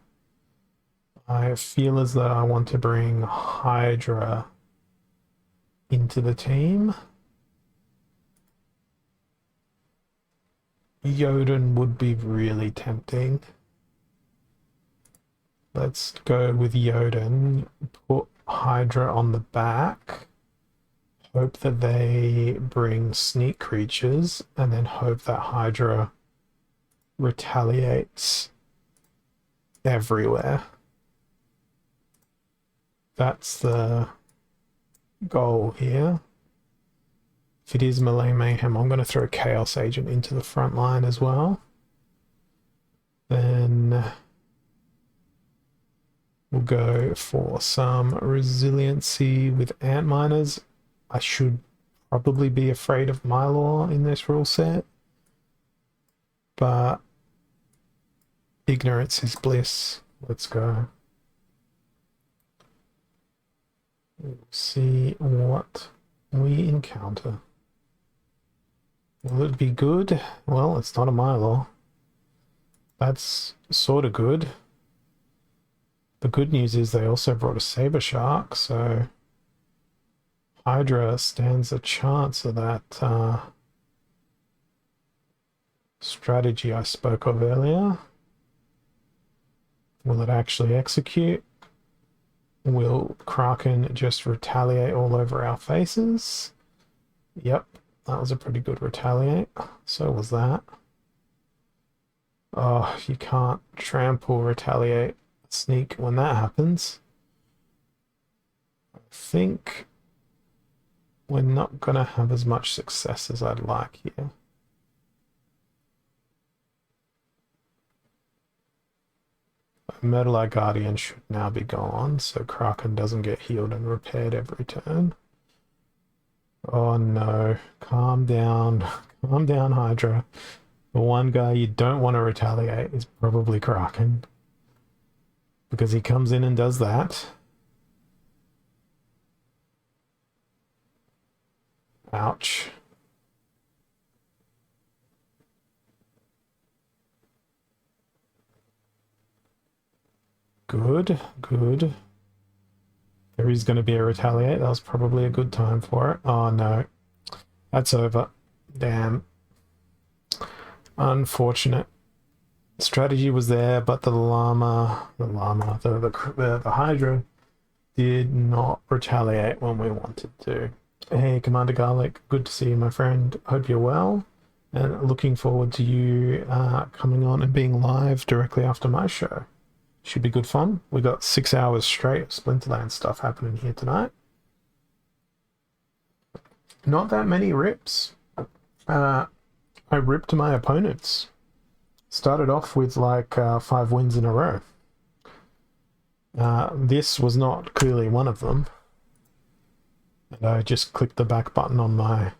I feel as though I want to bring Hydra into the team. Jotun would be really tempting. Let's go with Jotun, put Hydra on the back, hope that they bring sneak creatures, and then hope that Hydra retaliates everywhere. That's the goal here. If it is Melee Mayhem, I'm going to throw Chaos Agent into the front line as well. Then we'll go for some resiliency with Antminers. I should probably be afraid of Mylor in this rule set, but ignorance is bliss. Let's go. We'll see what we encounter. Will it be good? Well, it's not a Mylor. That's sort of good. The good news is they also brought a saber shark, so Hydra stands a chance of that strategy I spoke of earlier. Will it actually execute? Will Kraken just retaliate all over our faces? Yep, that was a pretty good retaliate. So was that. Oh, you can't trample, retaliate, sneak when that happens. I think we're not going to have as much success as I'd like here. Myrtle Guardian should now be gone, so Kraken doesn't get healed and repaired every turn. Oh no, calm down. Calm down, Hydra. The one guy you don't want to retaliate is probably Kraken, because he comes in and does that. Ouch. Good, good. There is going to be a retaliate. That was probably a good time for it. Oh no. That's over. Damn. Unfortunate. Strategy was there, but the Hydra did not retaliate when we wanted to. Hey, Commander Garlic, good to see you, my friend. Hope you're well, and looking forward to you coming on and being live directly after my show. Should be good fun. We got 6 hours straight of Splinterlands stuff happening here tonight. Not that many rips. I ripped my opponents. Started off with like 5 wins in a row. This was not clearly one of them. And I just clicked the back button on my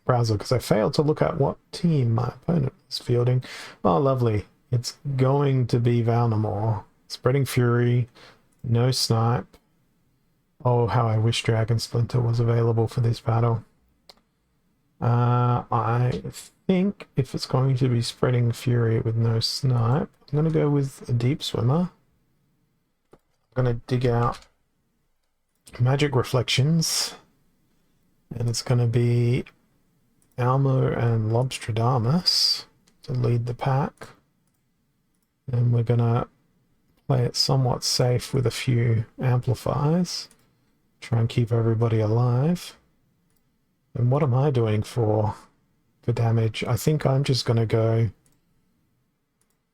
browser because I failed to look at what team my opponent was fielding. Oh, lovely. It's going to be Valnamore. Spreading Fury, no snipe. Oh, how I wish Dragon Splinter was available for this battle. I think if it's going to be Spreading Fury with no snipe, I'm going to go with a Deep Swimmer. I'm going to dig out Magic Reflections, and it's going to be Almo and Lobstradamus to lead the pack. And we're going to play it somewhat safe with a few amplifiers. Try and keep everybody alive. And what am I doing for damage? I think I'm just going to go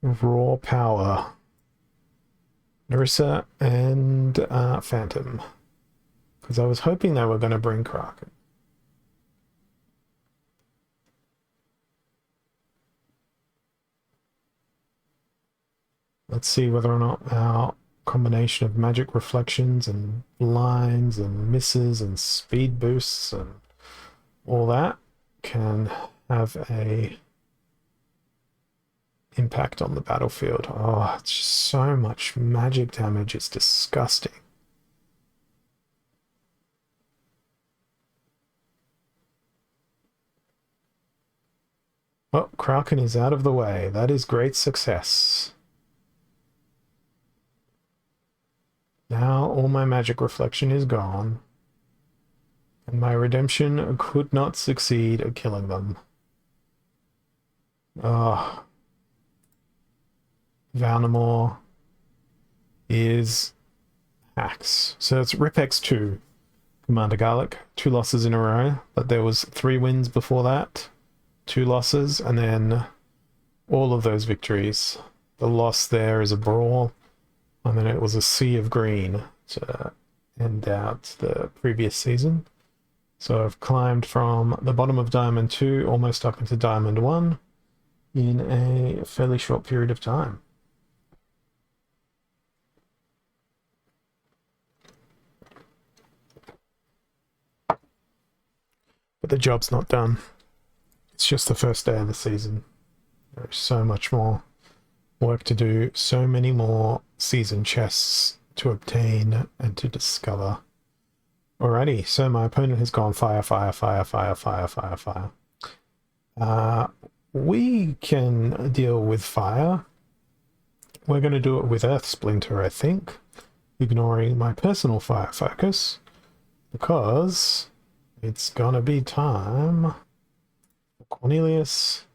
Raw Power. Narissa and Phantom. Because I was hoping they were going to bring Kraken. Let's see whether or not our combination of Magic Reflections and blinds and misses and speed boosts and all that can have a impact on the battlefield. Oh, it's just so much magic damage. It's disgusting. Oh, Kraken is out of the way. That is great success. Now all my magic reflection is gone, and my redemption could not succeed at killing them. Oh. Valnamore is hacks. So it's Ripex 2, Commander Garlic. 2 losses in a row, but there was 3 wins before that, 2 losses, and then all of those victories. The loss there is a brawl, and then it was a sea of green to end out the previous season. So I've climbed from the bottom of Diamond 2 almost up into Diamond 1 in a fairly short period of time. But the job's not done. It's just the first day of the season. There's so much more work to do, so many more season chests to obtain and to discover. Alrighty, so my opponent has gone fire, fire, fire, fire, fire, fire, fire. We can deal with fire. we're going to do it with Earth Splinter, I think, ignoring my personal fire focus, because it's gonna be time for Cornelius.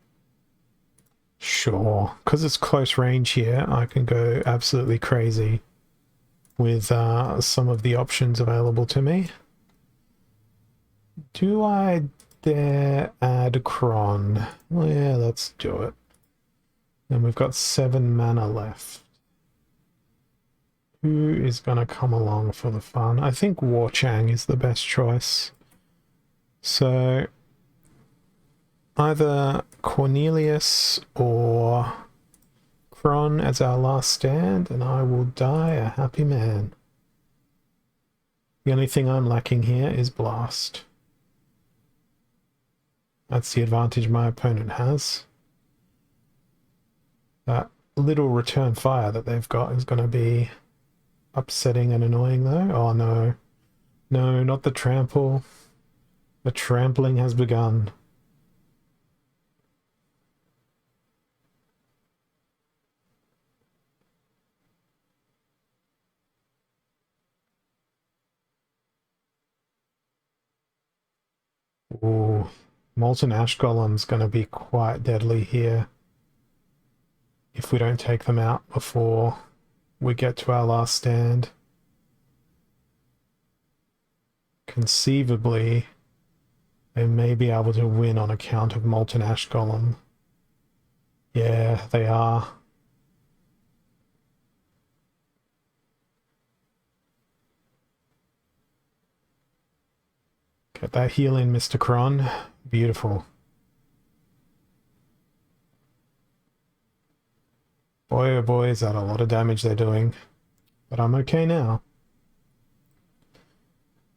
Sure, because it's close range here, I can go absolutely crazy with some of the options available to me. Do I dare add Kron? Well, yeah, let's do it. And we've got 7 mana left. Who is going to come along for the fun? I think War Chang is the best choice. So either Cornelius or Kron as our last stand, and I will die a happy man. The only thing I'm lacking here is Blast. That's the advantage my opponent has. That little return fire that they've got is going to be upsetting and annoying though. Oh no. No, not the trample. The trampling has begun. Ooh, Molten Ash Golem's going to be quite deadly here if we don't take them out before we get to our last stand. Conceivably, they may be able to win on account of Molten Ash Golem. Yeah, they are. Get that heal in, Mr. Kron. Beautiful. Boy, oh boy, is that a lot of damage they're doing. But I'm okay now.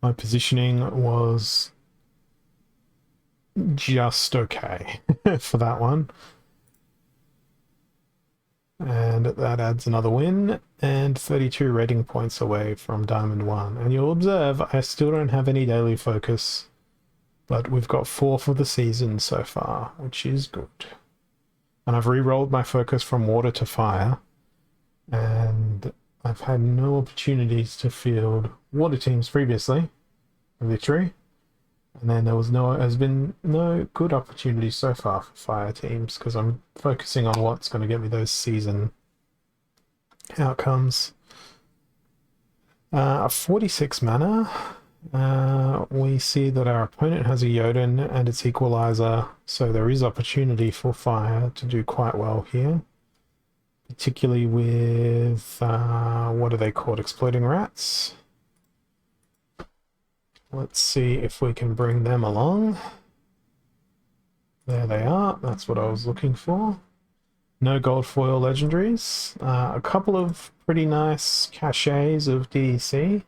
My positioning was just okay for that one. And that adds another win, and 32 rating points away from Diamond 1. And you'll observe, I still don't have any daily focus, but we've got 4 for the season so far, which is good. And I've re-rolled my focus from water to fire, and I've had no opportunities to field water teams previously, a victory. And then has been no good opportunities so far for fire teams because I'm focusing on what's going to get me those season outcomes. 46 mana. We see that our opponent has a Jotun and its equalizer, so there is opportunity for fire to do quite well here. Particularly with, what are they called? Exploding rats. Let's see if we can bring them along. There they are. That's what I was looking for. No gold foil legendaries. A couple of pretty nice cachets of DEC.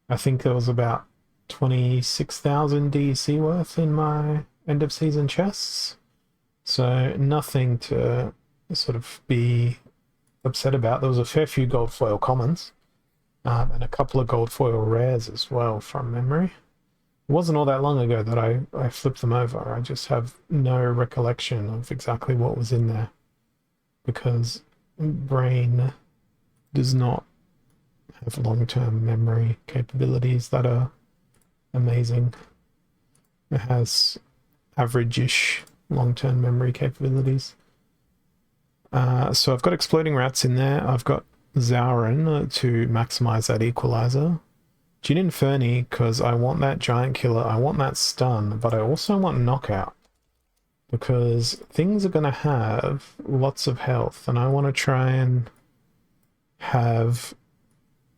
I think there was about 26,000 DEC worth in my end of season chests. So nothing to sort of be upset about. There was a fair few gold foil commons. And a couple of gold foil rares as well from memory. It wasn't all that long ago that I flipped them over. I just have no recollection of exactly what was in there because brain does not have long-term memory capabilities that are amazing. It has average-ish long-term memory capabilities. So I've got exploding rats in there. I've got Zauren to maximize that equalizer. Jin Inferni because I want that giant killer, I want that stun, but I also want knockout because things are going to have lots of health and I want to try and have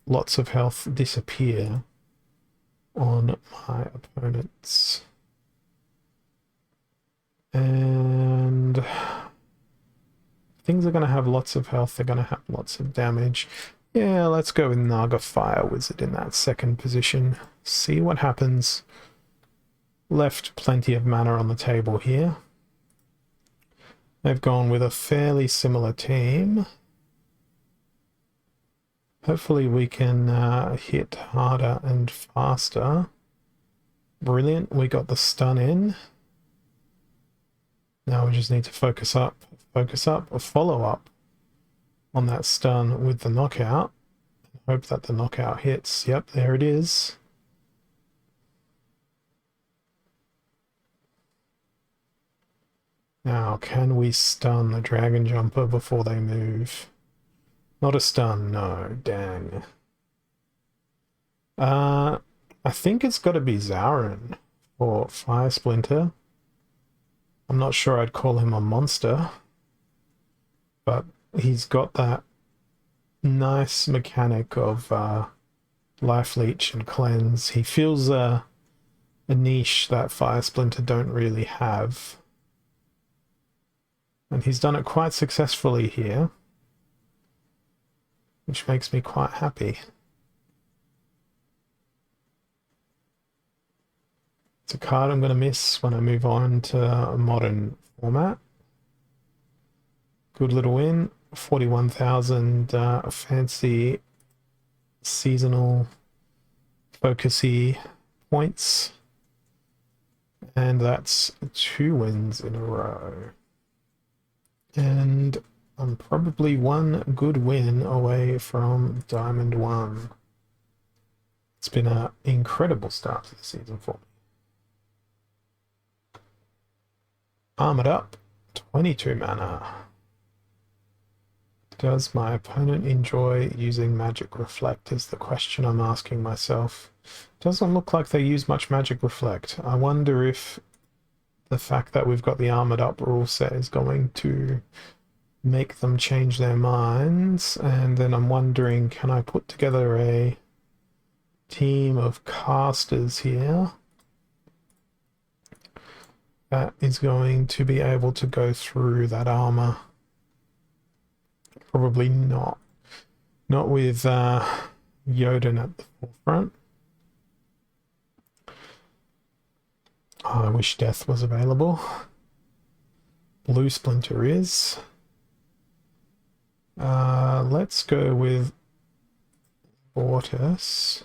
lots of health disappear on my opponents. And things are going to have lots of health, they're going to have lots of damage. Yeah, let's go with Naga Fire Wizard in that second position. See what happens. Left plenty of mana on the table here. They've gone with a fairly similar team. Hopefully we can hit harder and faster. Brilliant, we got the stun in. Now we just need to focus up, or follow up on that stun with the knockout. Hope that the knockout hits. Yep, there it is. Now, can we stun the Dragon Jumper before they move? Not a stun, no. Dang. I think it's got to be Zarin or Fire Splinter. I'm not sure I'd call him a monster, but he's got that nice mechanic of Life Leech and Cleanse. He feels a niche that Fire Splinter don't really have. And he's done it quite successfully here, which makes me quite happy. It's a card I'm going to miss when I move on to a modern format. Good little win. 41,000 fancy seasonal focusy points. And that's 2 wins in a row. And I'm probably 1 good win away from Diamond 1. It's been an incredible start to the season for me. Armored up, 22 mana. Does my opponent enjoy using Magic Reflect is the question I'm asking myself. Doesn't look like they use much Magic Reflect. I wonder if the fact that we've got the Armored Up rule set is going to make them change their minds. And then I'm wondering, can I put together a team of casters here that is going to be able to go through that armor? Probably not. Not with Jotun at the forefront. Oh, I wish Death was available. Blue Splinter is. Let's go with Vortis.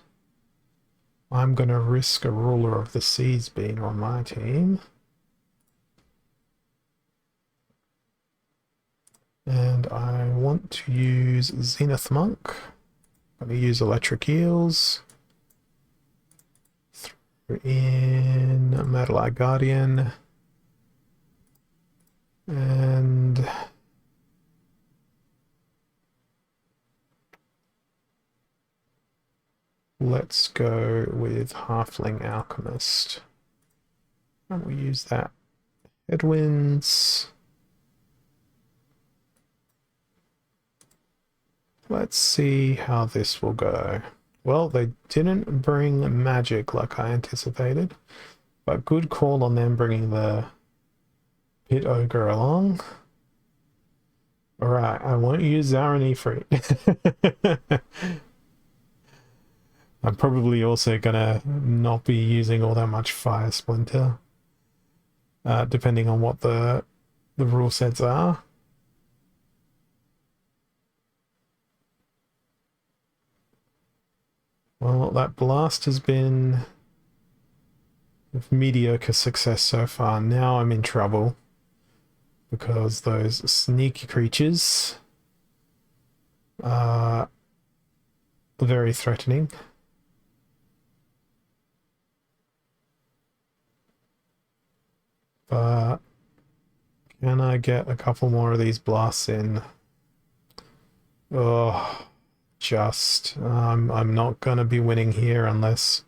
I'm going to risk a Ruler of the Seas being on my team. And I want to use Zenith Monk. I'm going to use Electric Eels. Throw in Metal Eye Guardian. And let's go with Halfling Alchemist. And we'll use that. Headwinds. Let's see how this will go. Well, they didn't bring magic like I anticipated, but good call on them bringing the Pit Ogre along. Alright, I won't use Zarin Ifrit. I'm probably also gonna not be using all that much Fire Splinter, depending on what the rule sets are. Well, that blast has been of mediocre success so far. Now I'm in trouble because those sneaky creatures are very threatening. But can I get a couple more of these blasts in? Oh. I'm not going to be winning here unless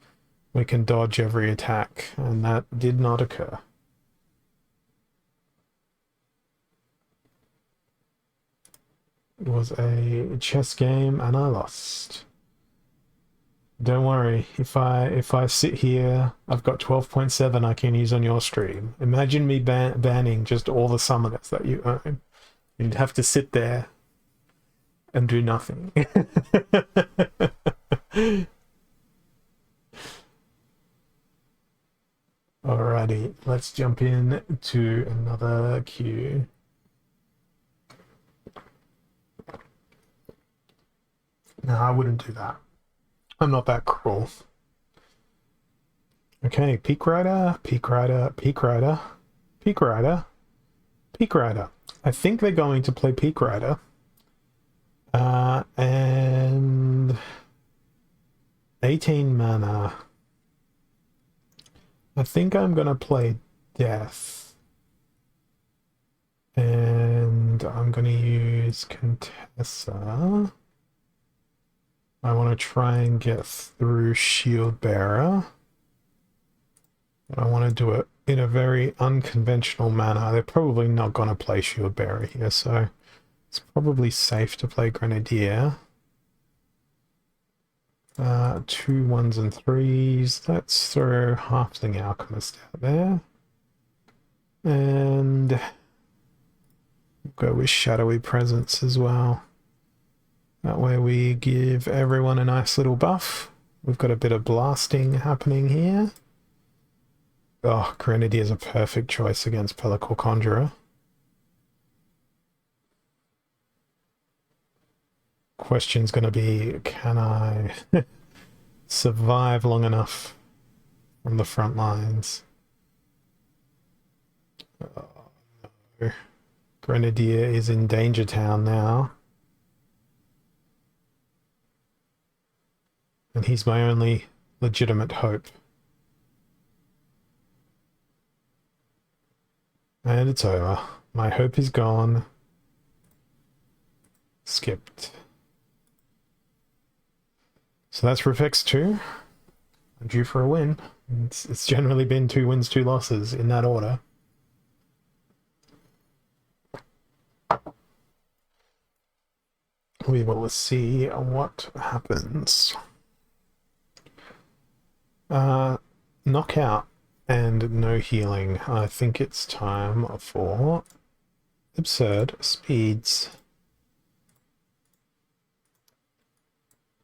we can dodge every attack, and that did not occur. It was a chess game and I lost. Don't worry, if I sit here, I've got 12.7 I can use on your stream. Imagine me banning just all the summoners that you own. You'd have to sit there and do nothing. Alrighty, let's jump in to another queue. No, I wouldn't do that. I'm not that cruel. Okay, Peak Rider, Peak Rider, Peak Rider, Peak Rider, Peak Rider. I think they're going to play Peak Rider. And 18 mana. I think I'm gonna play Death. And I'm gonna use Contessa. I want to try and get through Shield Bearer. But I want to do it in a very unconventional manner. They're probably not going to play Shield Bearer here, so it's probably safe to play Grenadier. 2 1s and 3s. Let's throw Halfling Alchemist out there. And go with Shadowy Presence as well. That way we give everyone a nice little buff. We've got a bit of blasting happening here. Oh, Grenadier is a perfect choice against Pellicle Conjurer. Question's going to be, can I survive long enough from the front lines? Oh, no. Grenadier is in Danger Town now. And he's my only legitimate hope. And it's over. My hope is gone. Skipped. So that's Rufex 2. I'm due for a win. It's generally been 2 wins, 2 losses in that order. We will see what happens. Knockout and no healing. I think it's time for Absurd Speeds.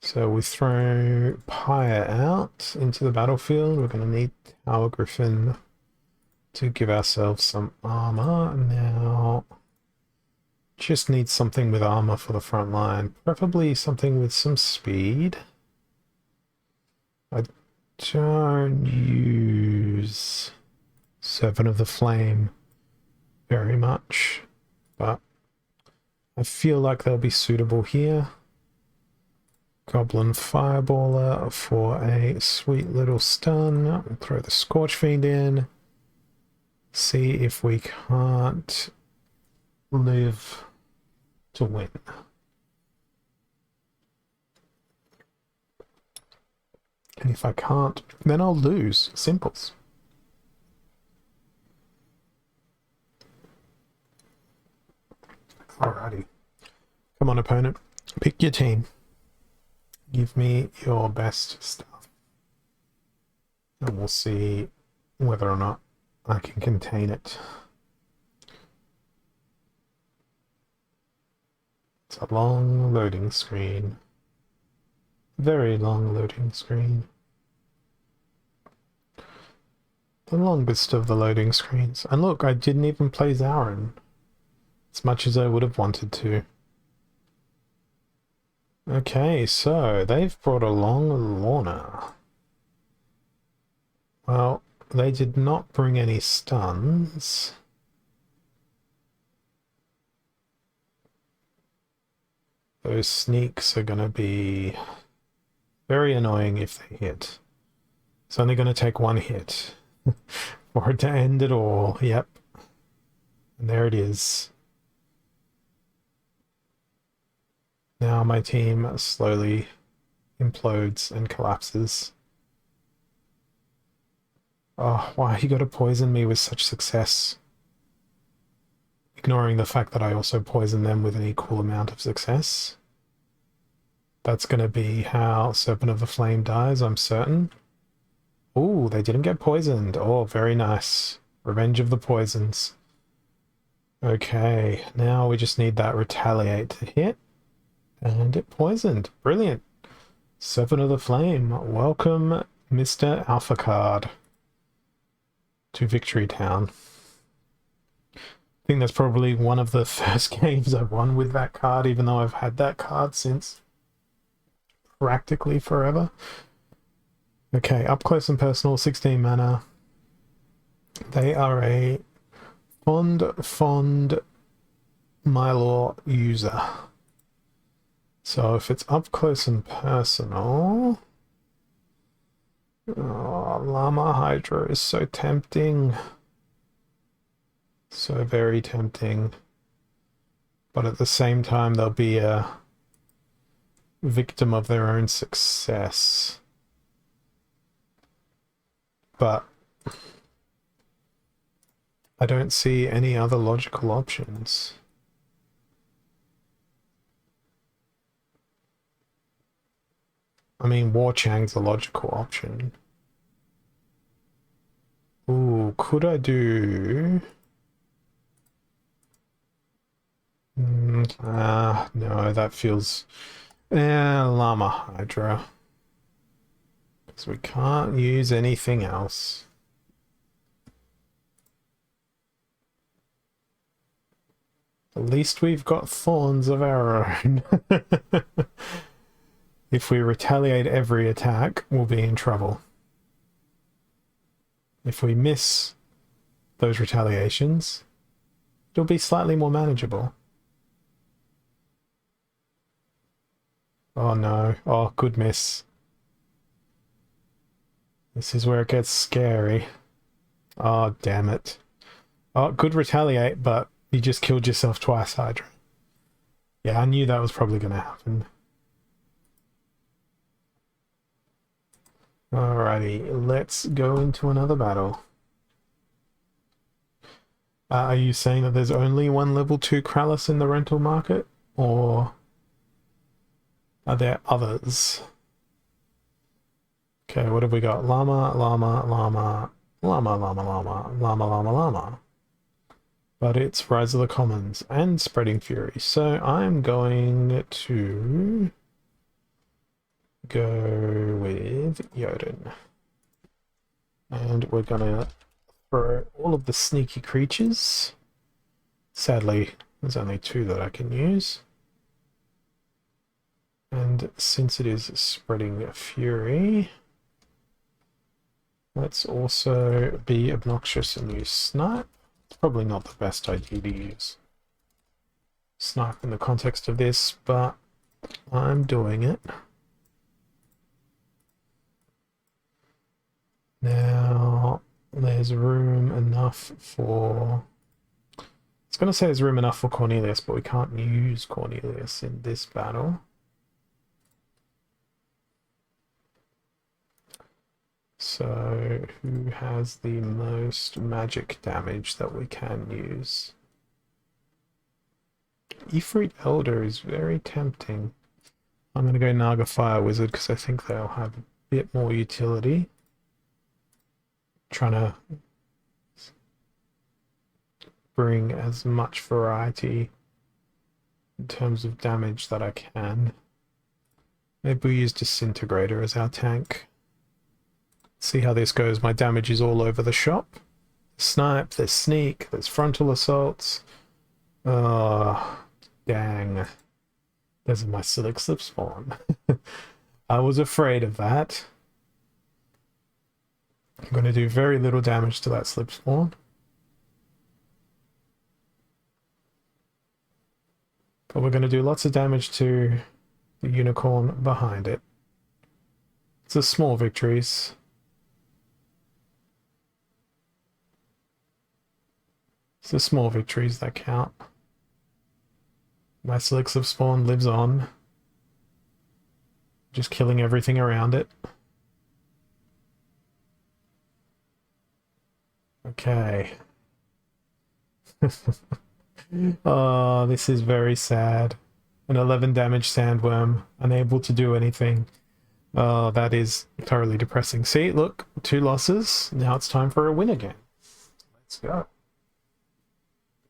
So we throw Pyre out into the battlefield. We're going to need Tower Griffin to give ourselves some armor. Now, just need something with armor for the front line. Preferably something with some speed. I don't use Servant of the Flame very much, but I feel like they'll be suitable here. Goblin Fireballer for a sweet little stun. We'll throw the Scorch Fiend in. See if we can't live to win. And if I can't, then I'll lose. Simples. Alrighty. Come on, opponent. Pick your team. Give me your best stuff. And we'll see whether or not I can contain it. It's a long loading screen. Very long loading screen. The longest of the loading screens. And look, I didn't even play Zarin. As much as I would have wanted to. Okay, so they've brought along Lorna. Well, they did not bring any stuns. Those sneaks are going to be very annoying if they hit. It's only going to take 1 hit for it to end it all. Yep. And there it is. Now my team slowly implodes and collapses. Oh, why you gotta poison me with such success? Ignoring the fact that I also poison them with an equal amount of success. That's gonna be how Serpent of the Flame dies, I'm certain. Ooh, they didn't get poisoned. Oh, very nice. Revenge of the Poisons. Okay, now we just need that Retaliate to hit. And it poisoned. Brilliant. Serpent of the Flame. Welcome, Mr. Alpha Card, to Victory Town. I think that's probably one of the first games I've won with that card, even though I've had that card since practically forever. Okay, up close and personal, 16 mana. They are a fond Mylor user. So if it's up close and personal... Oh, Llama Hydra is so tempting. So very tempting. But at the same time, they'll be a victim of their own success. But I don't see any other logical options. I mean, War Chang's a logical option. Ooh, could I do... no, that feels... Llama Hydra. Because we can't use anything else. At least we've got thorns of our own. If we retaliate every attack, we'll be in trouble. If we miss those retaliations, it'll be slightly more manageable. Oh no. Oh, good miss. This is where it gets scary. Oh, damn it. Oh, good retaliate, but you just killed yourself twice, Hydra. Yeah, I knew that was probably going to happen. Alrighty, let's go into another battle. Are you saying that there's only one level 2 Krallis in the rental market? Or are there others? Okay, what have we got? Llama, llama, llama, llama, llama, llama, llama, llama, llama. But it's Rise of the Commons and Spreading Fury. So I'm going to go with Jotun. And we're gonna throw all of the sneaky creatures. Sadly, there's only 2 that I can use. And since it is Spreading Fury, let's also be obnoxious and use Snipe. It's probably not the best idea to use Snipe in the context of this, but I'm doing it. Now, there's room enough for... I was going to say there's room enough for Cornelius, but we can't use Cornelius in this battle. So, who has the most magic damage that we can use? Ifrit Elder is very tempting. I'm going to go Naga Fire Wizard because I think they'll have a bit more utility. Trying to bring as much variety in terms of damage that I can. Maybe we use Disintegrator as our tank. See how this goes. My damage is all over the shop. Snipe, there's sneak, there's frontal assaults. Oh, dang. There's my Silic Slip spawn. I was afraid of that. I'm going to do very little damage to that slip spawn. But we're going to do lots of damage to the unicorn behind it. It's the small victories. It's the small victories that count. My Silic Slip spawn lives on. Just killing everything around it. Okay. Oh, this is very sad. An 11 damage sandworm, unable to do anything. Oh, that is thoroughly depressing. See, look, 2 losses. Now it's time for a win again. Let's go.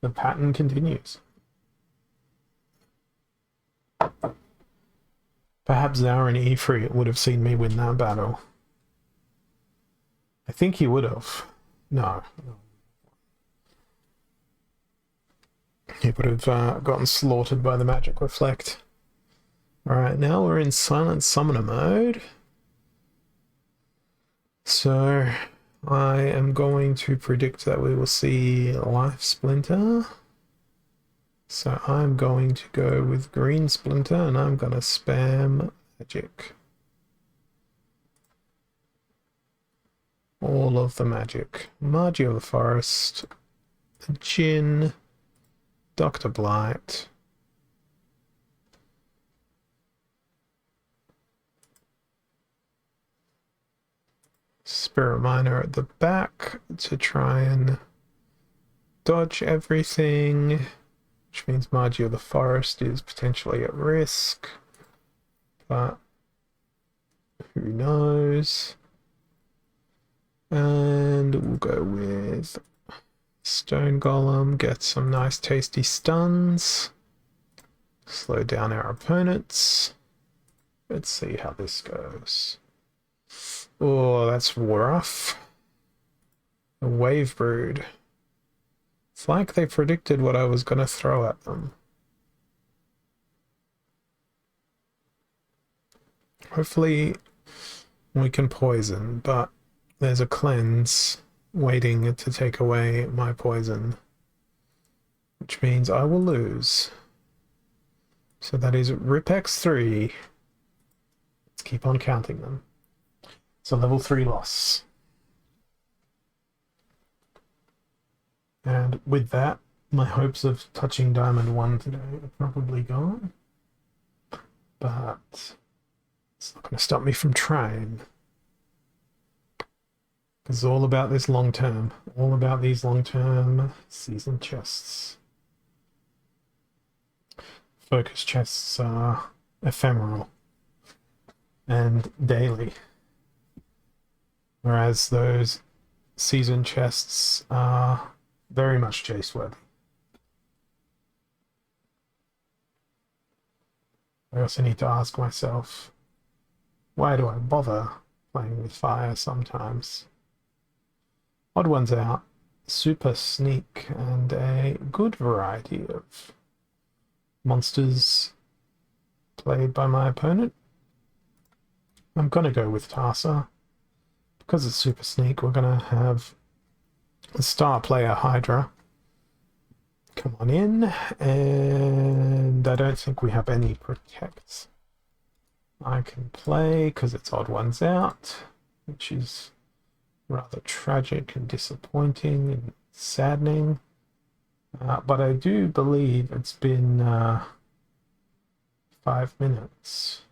The pattern continues. Perhaps Zara and Ifrit would have seen me win that battle. I think he would have. No. He would have gotten slaughtered by the Magic Reflect. Alright, now we're in Silent Summoner mode. So, I am going to predict that we will see Life Splinter. So I'm going to go with green splinter and I'm going to spam magic. All of the magic. Margie of the Forest, Jinn, Dr. Blight, Spirit Miner at the back to try and dodge everything, which means Margie of the Forest is potentially at risk, but who knows. And we'll go with Stone Golem, get some nice tasty stuns, slow down our opponents. Let's see how this goes. Oh, that's rough. A Wave Brood. It's like they predicted what I was going to throw at them. Hopefully we can poison, but there's a cleanse waiting to take away my poison, which means I will lose. So that is RipX3. Let's keep on counting them. It's a level 3 loss. And with that, my hopes of touching Diamond 1 today are probably gone. But it's not going to stop me from trying. It's all about this long term. All about these long-term season chests. Focus chests are ephemeral and daily. Whereas those season chests are very much chase-worthy. I also need to ask myself, why do I bother playing with fire sometimes? Odd ones out, super sneak, and a good variety of monsters played by my opponent. I'm going to go with Tarsa. Because it's super sneak, we're going to have a star player Hydra. Come on in, and I don't think we have any protects. I can play because it's odd ones out, which is rather tragic and disappointing and saddening. But I do believe it's been 5 minutes.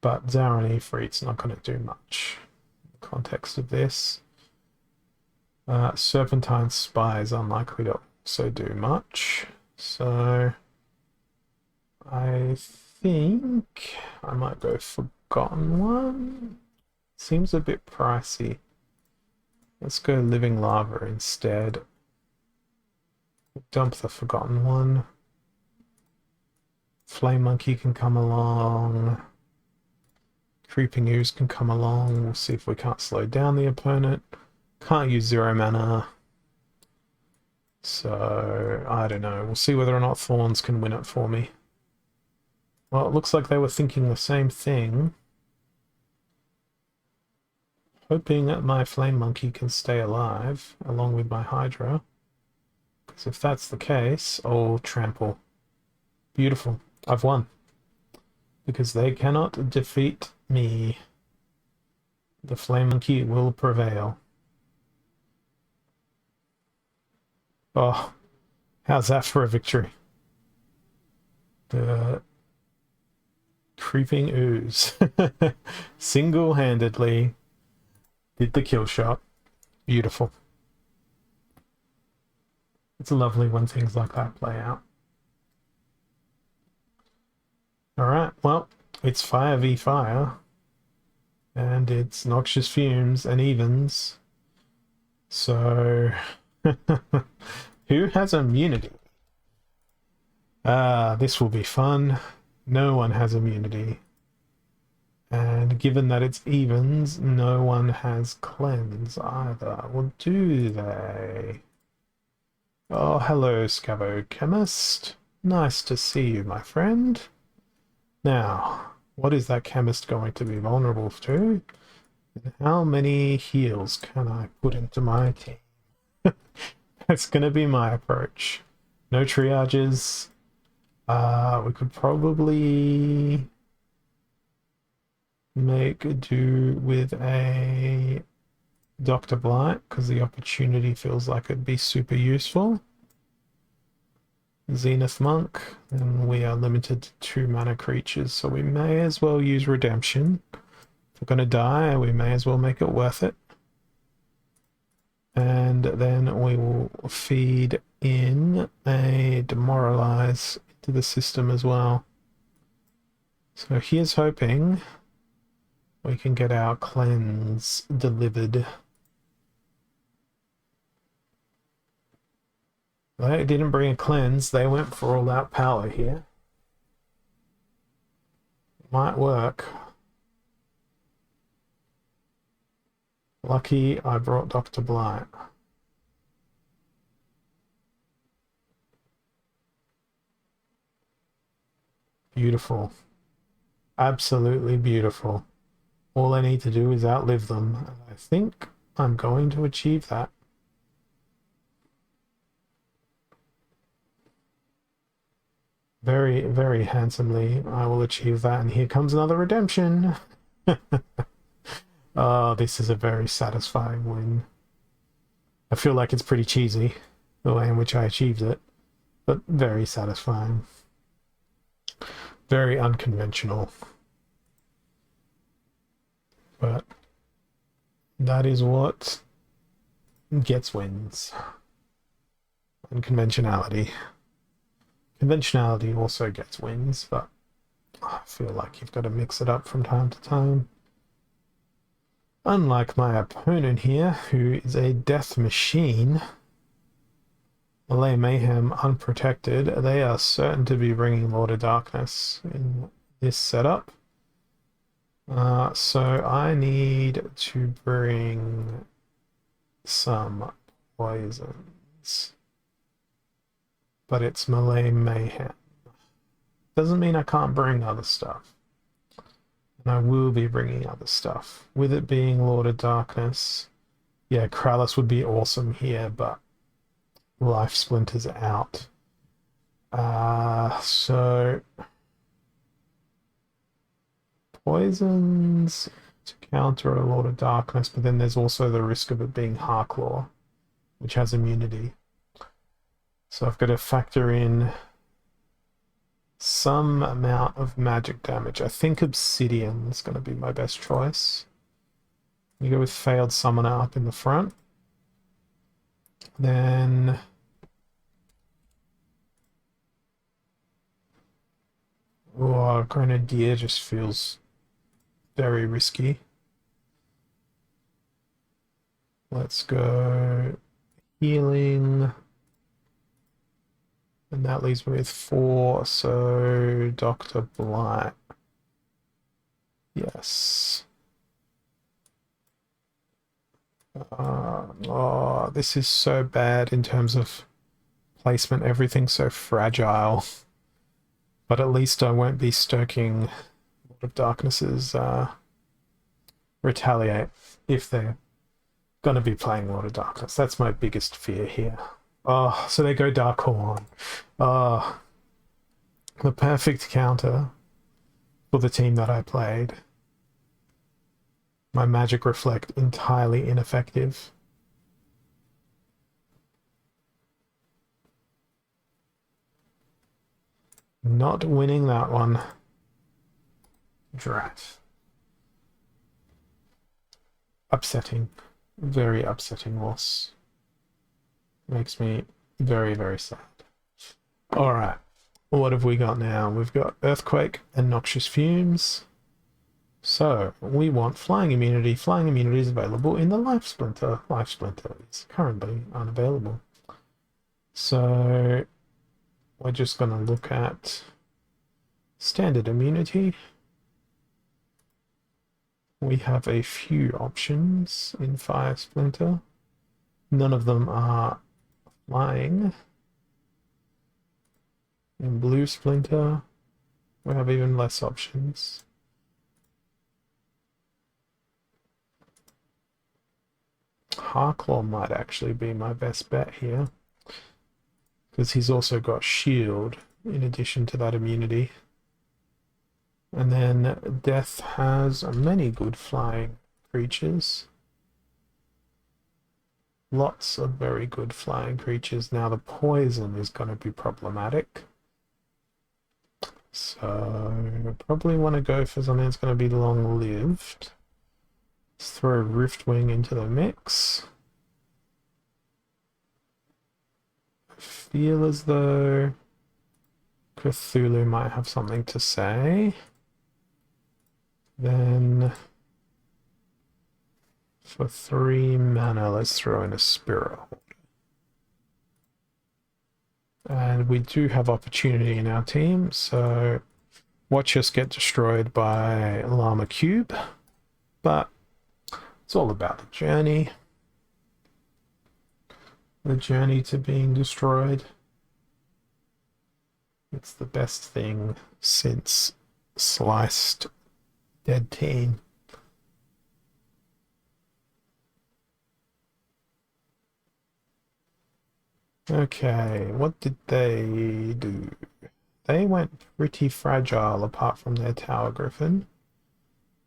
But Zaron Ifrit's not going to do much in the context of this. Serpentine Spy is unlikely to also do much. So I think I might go Forgotten One. Seems a bit pricey. Let's go Living Lava instead. Dump the Forgotten One. Flame Monkey can come along. Creeping Ooze can come along. We'll see if we can't slow down the opponent. Can't use 0 mana. So, I don't know. We'll see whether or not Thorns can win it for me. Well, it looks like they were thinking the same thing. Hoping that my Flame Monkey can stay alive, along with my Hydra. Because if that's the case, oh, trample. Beautiful. I've won. Because they cannot defeat me. The Flame Monkey will prevail. Oh, how's that for a victory? The Creeping Ooze single-handedly did the kill shot. Beautiful. It's lovely when things like that play out. Alright, well, it's fire v fire. And it's Noxious Fumes and Evens. So, who has immunity? This will be fun. No one has immunity. And given that it's Evens, no one has Cleanse either. Well, do they? Oh, hello, Scavo Chemist. Nice to see you, my friend. Now, what is that chemist going to be vulnerable to? And how many heals can I put into my team? That's going to be my approach. No triages. We could probably make do with a Dr. Blight because the opportunity feels like it'd be super useful. Zenith Monk, and we are limited to 2 mana creatures, so we may as well use Redemption. If we're going to die, we may as well make it worth it. And then we will feed in a Demoralize into the system as well. So here's hoping we can get our cleanse delivered. They didn't bring a cleanse, they went for all out power here. Might work. Lucky I brought Dr. Blight. Beautiful. Absolutely beautiful. All I need to do is outlive them, and I think I'm going to achieve that. Very, very handsomely, I will achieve that, and here comes another redemption. Oh, this is a very satisfying win. I feel like it's pretty cheesy, the way in which I achieved it, but very satisfying. Very unconventional. But that is what gets wins. Unconventionality. Conventionality also gets wins, but I feel like you've got to mix it up from time to time. Unlike my opponent here, who is a death machine, Malay Mayhem unprotected, they are certain to be bringing Lord of Darkness in this setup. So I need to bring some poisons. But it's Malay Mayhem. Doesn't mean I can't bring other stuff. And I will be bringing other stuff. With it being Lord of Darkness, yeah, Krallis would be awesome here, but Life Splinter's out. So poisons to counter a Lord of Darkness, but then there's also the risk of it being Harklaw, which has immunity. So I've got to factor in some amount of magic damage. I think Obsidian is going to be my best choice. You go with Failed Summoner up in the front. Then oh, Grenadier just feels very risky. Let's go healing. And that leaves me with 4, so Dr. Blight. Yes. Oh, this is so bad in terms of placement. Everything's so fragile. But at least I won't be stoking Lord of Darkness's retaliate if they're going to be playing Lord of Darkness. That's my biggest fear here. Oh, so they go Dark Horn. Oh, the perfect counter for the team that I played. My Magic Reflect entirely ineffective. Not winning that one. Drat. Upsetting. Very upsetting loss. Makes me very, very sad. Alright. What have we got now? We've got Earthquake and Noxious Fumes. So, we want Flying Immunity. Flying Immunity is available in the Life Splinter. Life Splinter is currently unavailable. So, we're just going to look at Standard Immunity. We have a few options in Fire Splinter. None of them are flying. In Blue Splinter, we have even less options. Harklaw might actually be my best bet here, because he's also got shield in addition to that immunity. And then Death has many good flying creatures. Lots of very good flying creatures. Now the poison is going to be problematic. So probably want to go for something that's going to be long-lived. Let's throw Riftwing into the mix. I feel as though Cthulhu might have something to say. Then for 3 mana, let's throw in a Spirit Holder. And we do have opportunity in our team, so watch us get destroyed by Llama Cube. But it's all about the journey. The journey to being destroyed. It's the best thing since sliced dead team. Okay, what did they do? They went pretty fragile apart from their Tower Griffin.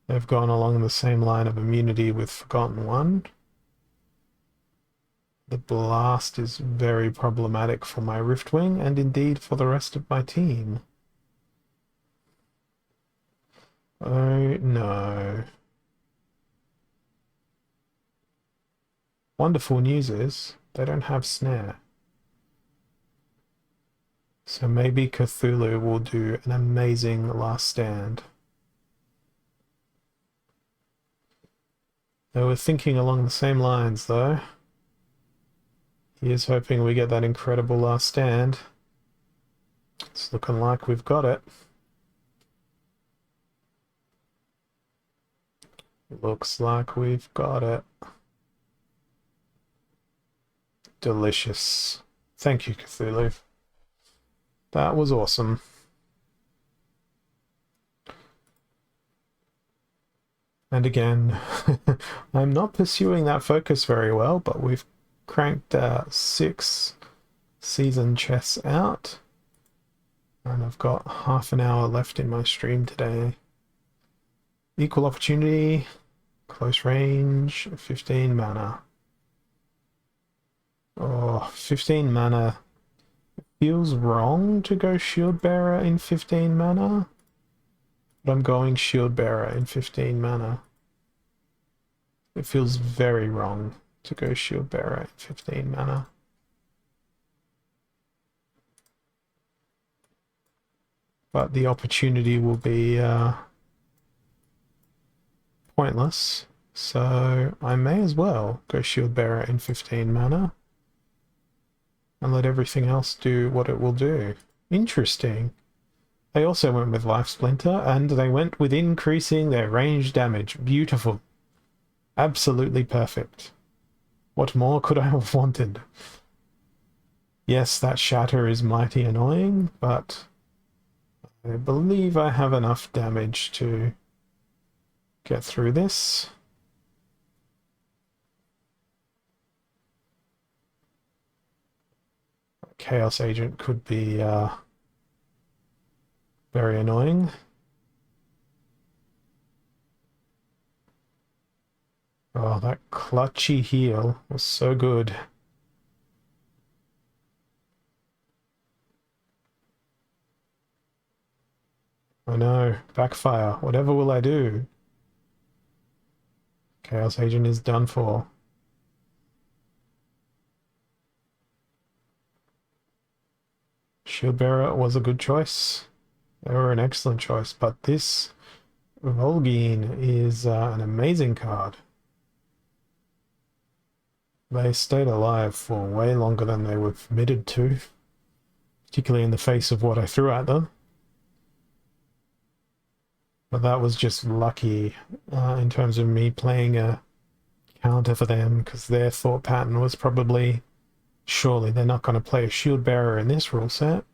They've gone along the same line of immunity with Forgotten One. The blast is very problematic for my Riftwing and indeed for the rest of my team. Oh no. Wonderful news is they don't have Snare. So maybe Cthulhu will do an amazing last stand. They were thinking along the same lines though. He is hoping we get that incredible last stand. It's looking like we've got it. Looks like we've got it. Delicious. Thank you, Cthulhu. That was awesome. And again, I'm not pursuing that focus very well, but we've cranked 6 season chests out. And I've got half an hour left in my stream today. Equal opportunity, close range, 15 mana. Oh, 15 mana. Feels wrong to go Shield Bearer in 15 mana, but I'm going Shield Bearer in 15 mana. It feels very wrong to go Shield Bearer in 15 mana. But the opportunity will be pointless, so I may as well go Shield Bearer in 15 mana. And let everything else do what it will do. Interesting. They also went with Life Splinter, and they went with increasing their range damage. Beautiful. Absolutely perfect. What more could I have wanted? Yes, that shatter is mighty annoying, but I believe I have enough damage to get through this. Chaos Agent could be very annoying. Oh, that clutchy heal was so good. I know, backfire. Whatever will I do? Chaos Agent is done for. Shield Bearer was a good choice. They were an excellent choice, but this Vol'gin is an amazing card. They stayed alive for way longer than they were permitted to, particularly in the face of what I threw at them. But that was just lucky in terms of me playing a counter for them, because their thought pattern was probably, surely they're not going to play a Shield Bearer in this rule set.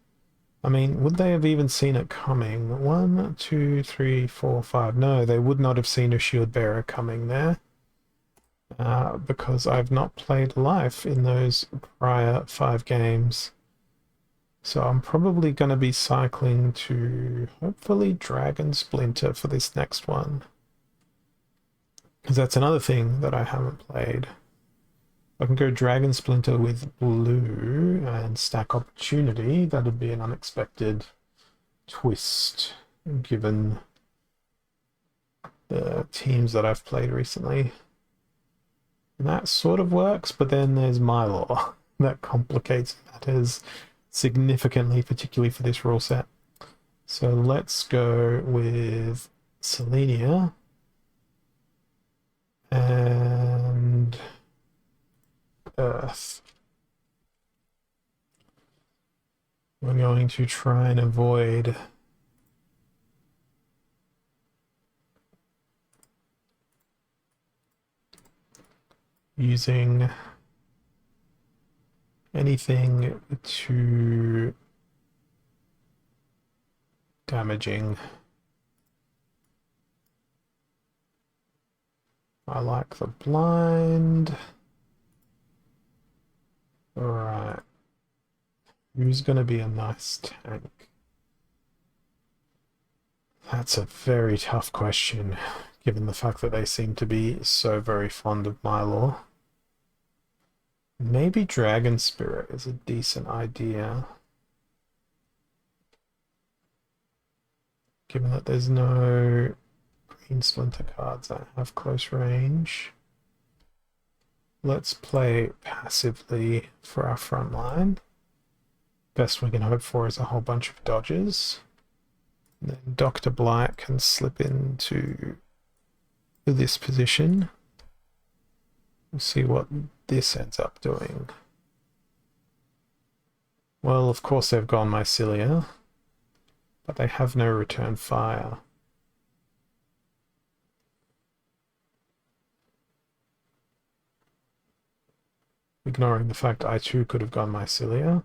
I mean, would they have even seen it coming? 1, 2, 3, 4, 5. No, they would not have seen a Shield Bearer coming there. Because I've not played Life in those prior 5 games. So I'm probably going to be cycling to hopefully Dragon Splinter for this next one. Because that's another thing that I haven't played. I can go Dragon Splinter with blue and stack Opportunity. That'd be an unexpected twist given the teams that I've played recently. And that sort of works, but then there's Mylor. That complicates matters significantly, particularly for this rule set. So let's go with Selenia and Earth. We're going to try and avoid using anything too damaging. I like the blind. Alright. Who's going to be a nice tank? That's a very tough question, given the fact that they seem to be so very fond of Mylor. Maybe Dragon Spirit is a decent idea. Given that there's no green Splinter cards that have close range. Let's play passively for our front line. Best we can hope for is a whole bunch of dodges. And then Dr. Blight can slip into this position. We'll see what this ends up doing. Well, of course they've gone Mycelia, but they have no return fire. Ignoring the fact I too could have gone Mycelia.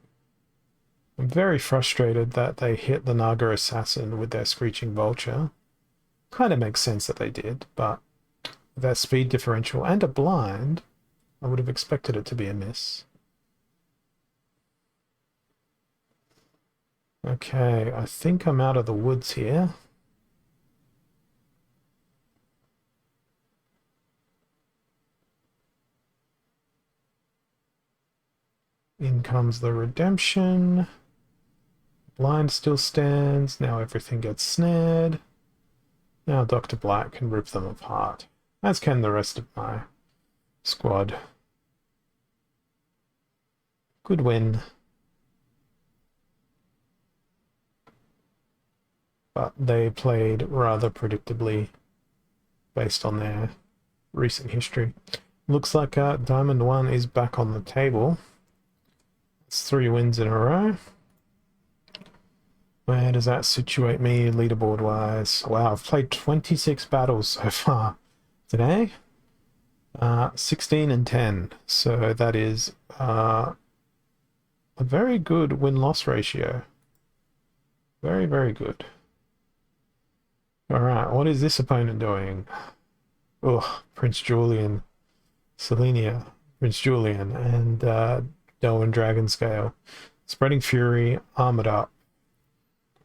I'm very frustrated that they hit the Naga Assassin with their Screeching Vulture. Kind of makes sense that they did, but with their speed differential and a blind, I would have expected it to be a miss. Okay, I think I'm out of the woods here. In comes the redemption. Blind still stands. Now everything gets snared. Now Dr. Black can rip them apart, as can the rest of my squad. Good win. But they played rather predictably based on their recent history. Looks like Diamond 1 is back on the table. It's 3 wins in a row. Where does that situate me leaderboard-wise? Wow, I've played 26 battles so far today. 16 and 10. So that is a very good win-loss ratio. Very, very good. Alright, what is this opponent doing? Oh, Prince Julian. Selenia, Prince Julian, and Delwyn Dragonscale. Spreading Fury, Armored Up.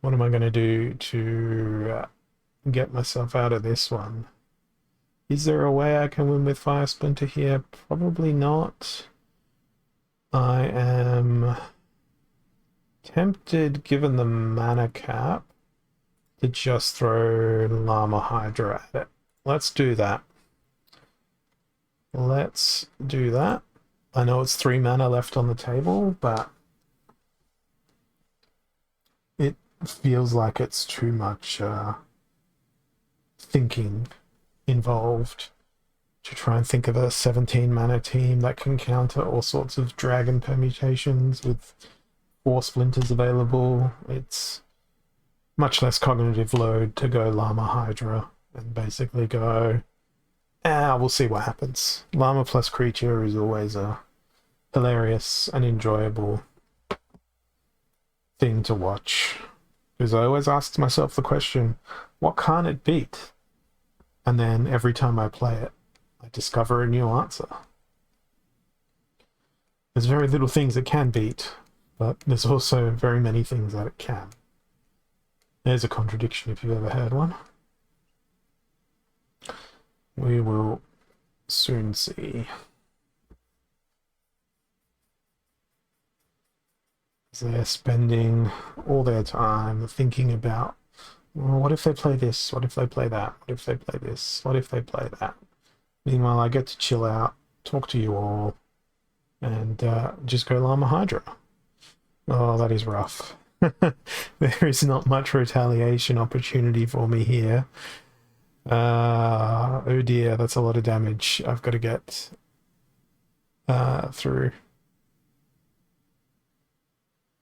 What am I going to do to get myself out of this one? Is there a way I can win with Fire Splinter here? Probably not. I am tempted, given the mana cap, to just throw Llama Hydra at it. Let's do that. Let's do that. I know it's 3 mana left on the table, but it feels like it's too much thinking involved to try and think of a 17 mana team that can counter all sorts of dragon permutations with 4 splinters available. It's much less cognitive load to go Llama Hydra and basically go, we'll see what happens. Llama plus creature is always a hilarious and enjoyable thing to watch. Because I always ask myself the question, what can't it beat? And then every time I play it, I discover a new answer. There's very little things it can beat, but there's also very many things that it can. There's a contradiction if you've ever heard one. We will soon see. They're spending all their time thinking about, well, what if they play this? What if they play that? What if they play this? What if they play that? Meanwhile, I get to chill out, talk to you all, and just go Llama Hydra. Oh, that is rough. There is not much retaliation opportunity for me here. Oh dear, that's a lot of damage I've got to get through.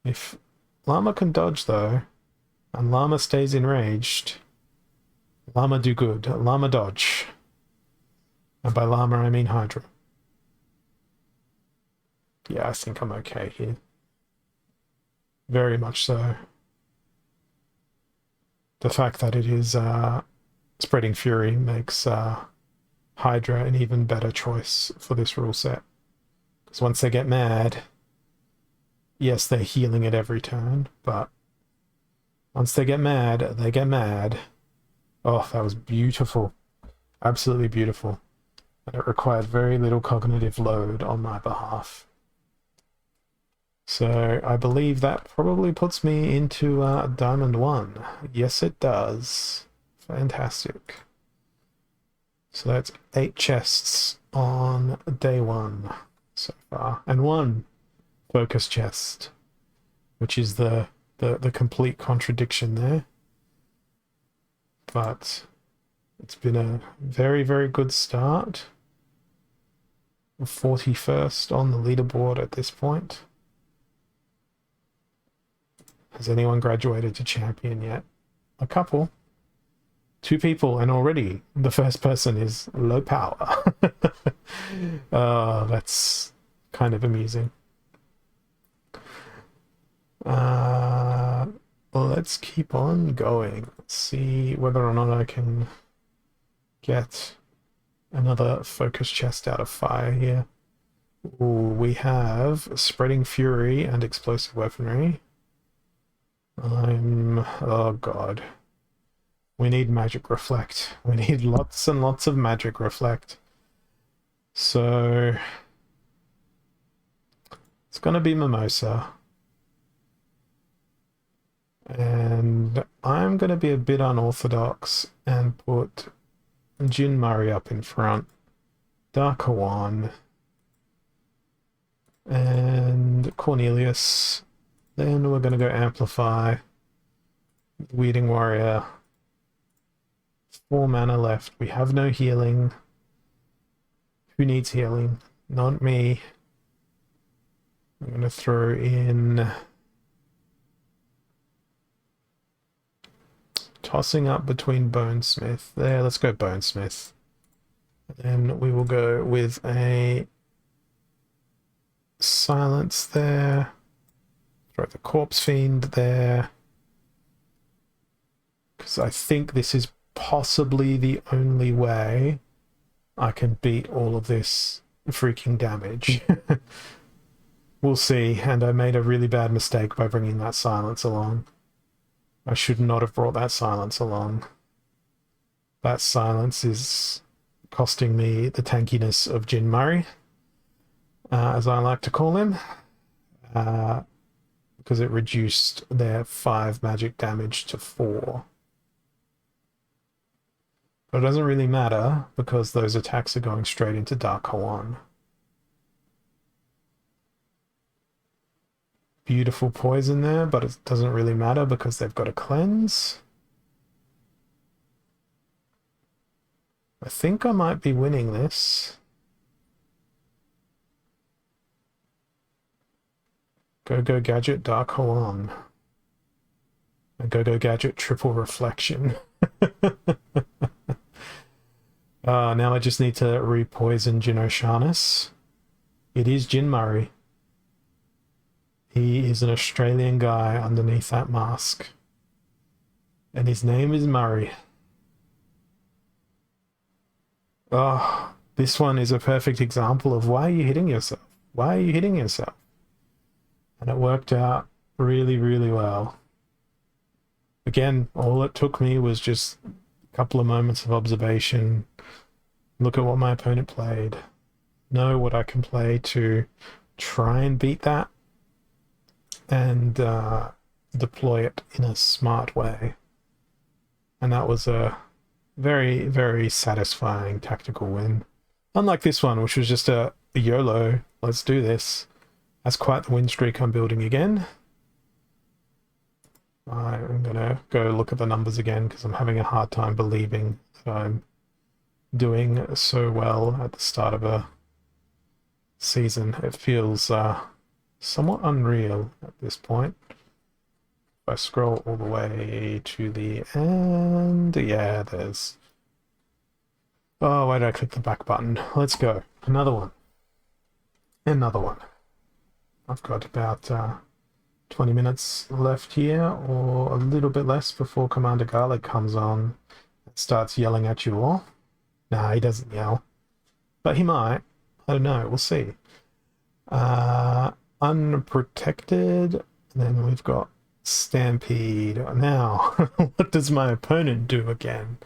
If Llama can dodge, though, and Llama stays enraged, Llama do good. Llama dodge. And by Llama, I mean Hydra. Yeah, I think I'm okay here. Very much so. The fact that it is Spreading Fury makes Hydra an even better choice for this rule set. Because once they get mad, yes, they're healing at every turn, but once they get mad, they get mad. Oh, that was beautiful. Absolutely beautiful. And it required very little cognitive load on my behalf. So I believe that probably puts me into Diamond 1. Yes, it does. Fantastic. So that's 8 chests on day 1 so far. And 1 focus chest, which is the complete contradiction there. But it's been a very, very good start. 41st on the leaderboard at this point. Has anyone graduated to champion yet? A couple. 2 people, and already the first person is low power. That's kind of amusing. Let's keep on going. Let's see whether or not I can get another focus chest out of fire here. Ooh, we have Spreading Fury and Explosive Weaponry. Oh god. We need Magic Reflect. We need lots and lots of Magic Reflect. So it's gonna be Mimosa. And I'm gonna be a bit unorthodox and put Jin Murray up in front. Dark Hawan. And Cornelius. Then we're gonna go Amplify. Weeding Warrior. 4 mana left. We have no healing. Who needs healing? Not me. I'm going to throw in... Tossing up between Bonesmith. There, let's go Bonesmith. Then we will go with a... Silence there. Throw the Corpse Fiend there. Because I think this is possibly the only way I can beat all of this freaking damage. We'll see, and I made a really bad mistake by bringing that silence along. I should not have brought that silence along. That silence is costing me the tankiness of Jin Murray, as I like to call him, because it reduced their 5 magic damage to 4. But it doesn't really matter, because those attacks are going straight into Dark Hawan. Beautiful poison there, but it doesn't really matter because they've got a cleanse. I think I might be winning this. Go Gadget Dark Hawan. And Go Gadget Triple Reflection. Now I just need to re-poison Jin O'Shaughnessy. It is Jin Murray. He is an Australian guy underneath that mask. And his name is Murray. Oh, this one is a perfect example of why are you hitting yourself? Why are you hitting yourself? and it worked out really, really well. Again, all it took me was just a couple of moments of observation, look at what my opponent played, know what I can play to try and beat that, and deploy it in a smart way. And that was a very, very satisfying tactical win. Unlike this one, which was just a YOLO, let's do this. That's quite the win streak I'm building again. I'm going to go look at the numbers again because I'm having a hard time believing that I'm doing so well at the start of a season. It feels somewhat unreal at this point. If I scroll all the way to the end, yeah, there's... Oh, why did I click the back button? Let's go. Another one. Another one. I've got about 20 minutes left here, or a little bit less before Commander Garlic comes on and starts yelling at you all. Nah, he doesn't yell. But he might. I don't know. We'll see. Unprotected. And then we've got Stampede. Now, what does my opponent do again?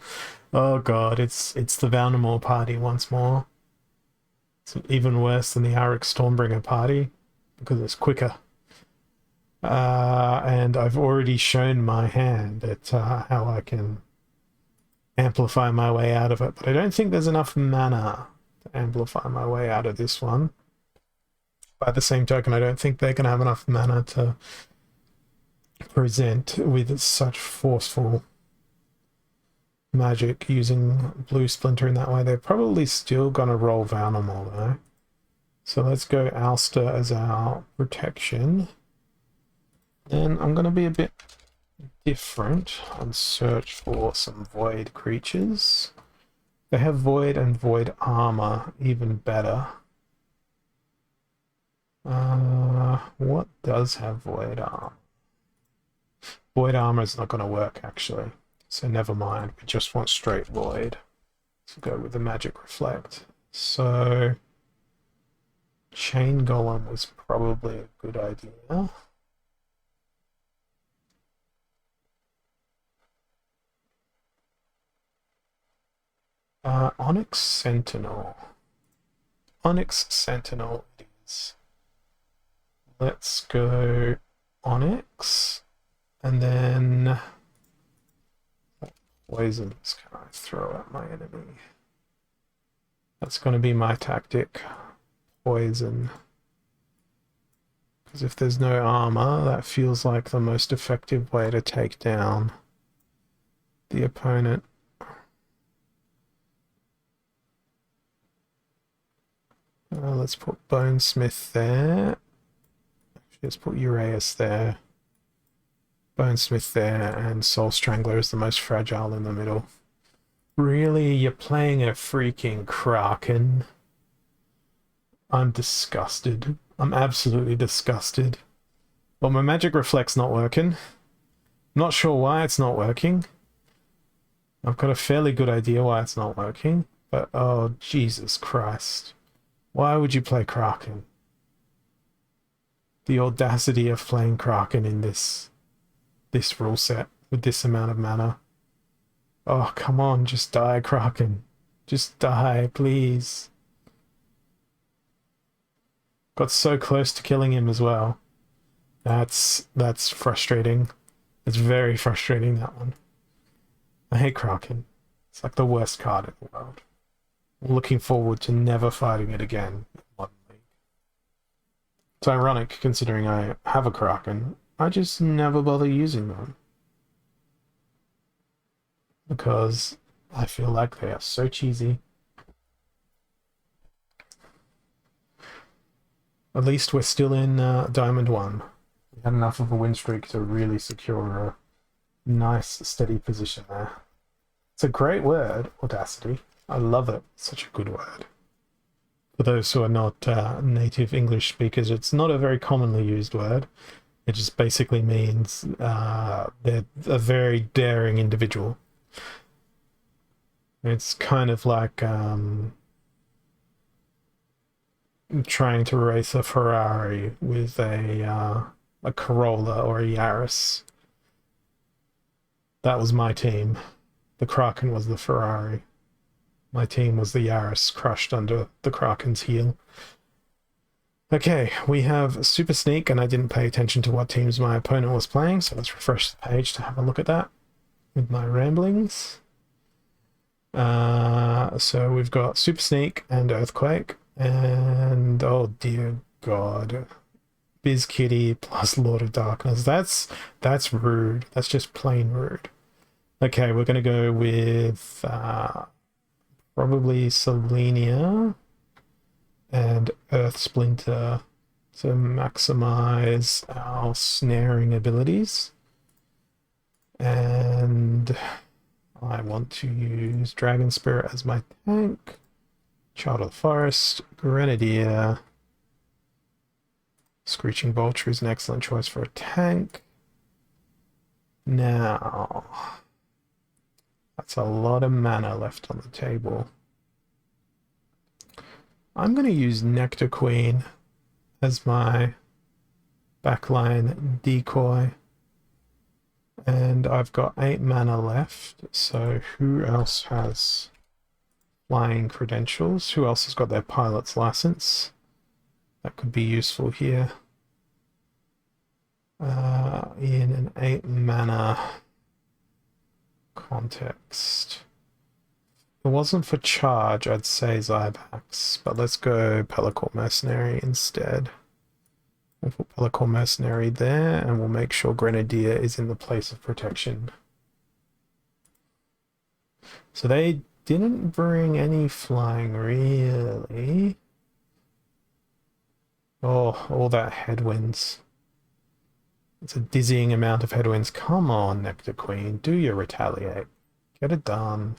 Oh god, it's the Valnamore party once more. It's even worse than the Arik Stormbringer party because it's quicker. And I've already shown my hand at how I can amplify my way out of it, but I don't think there's enough mana to amplify my way out of this one. By the same token, I don't think they're going to have enough mana to present with such forceful magic using Blue Splinter in that way. They're probably still going to roll Valnamore though. So let's go Alster as our protection. Then I'm going to be a bit different and search for some void creatures. They have void and void armor, even better. What does have void armor? Void armor is not going to work actually, so never mind. We just want straight void. So go with the magic reflect. So chain golem was probably a good idea. Onyx Sentinel. Onyx Sentinel it is. Let's go Onyx, and then what poisons can I throw at my enemy? That's going to be my tactic. Poison. Because if there's no armor, that feels like the most effective way to take down the opponent. Let's put Bonesmith there. Let's put Uraeus there. Bonesmith there, and Soul Strangler is the most fragile in the middle. Really? You're playing a freaking Kraken? I'm disgusted. I'm absolutely disgusted. Well, my magic reflect's not working. Not sure why it's not working. I've got a fairly good idea why it's not working, but oh, Jesus Christ. Why would you play Kraken? The audacity of playing Kraken in this rule set with this amount of mana. Oh, come on, just die, Kraken. Just die, please. Got so close to killing him as well. That's frustrating. It's very frustrating, that one. I hate Kraken. It's like the worst card in the world. I'm looking forward to never fighting it again in Modern League. It's ironic considering I have a Kraken. I just never bother using them. Because I feel like they are so cheesy. At least we're still in Diamond 1. We had enough of a win streak to really secure a nice, steady position there. It's a great word, audacity. I love it. It's such a good word. For those who are not native English speakers, it's not a very commonly used word. It just basically means they're a very daring individual. It's kind of like trying to race a Ferrari with a Corolla or a Yaris. That was my team. The Kraken was the Ferrari. My team was the Yaris crushed under the Kraken's heel. Okay, we have Super Sneak, and I didn't pay attention to what teams my opponent was playing, so let's refresh the page to have a look at that with my ramblings. So we've got Super Sneak and Earthquake, and oh dear God, Biz Kitty plus Lord of Darkness. That's rude. That's just plain rude. Okay, we're gonna go with probably Selenia and Earth Splinter to maximize our snaring abilities. And I want to use Dragon Spirit as my tank, Child of the Forest, Grenadier. Screeching Vulture is an excellent choice for a tank. Now, that's a lot of mana left on the table. I'm going to use Nectar Queen as my backline decoy. And I've got 8 mana left, so who else has flying credentials? Who else has got their pilot's license? That could be useful here. In an 8 mana context. If it wasn't for charge, I'd say Zybax, but let's go Pellicle Mercenary instead. We'll put Pellicle Mercenary there, and we'll make sure Grenadier is in the place of protection. So they didn't bring any flying, really. Oh, all that headwinds. It's a dizzying amount of headwinds. Come on, Nectar Queen, do your retaliate. Get it done.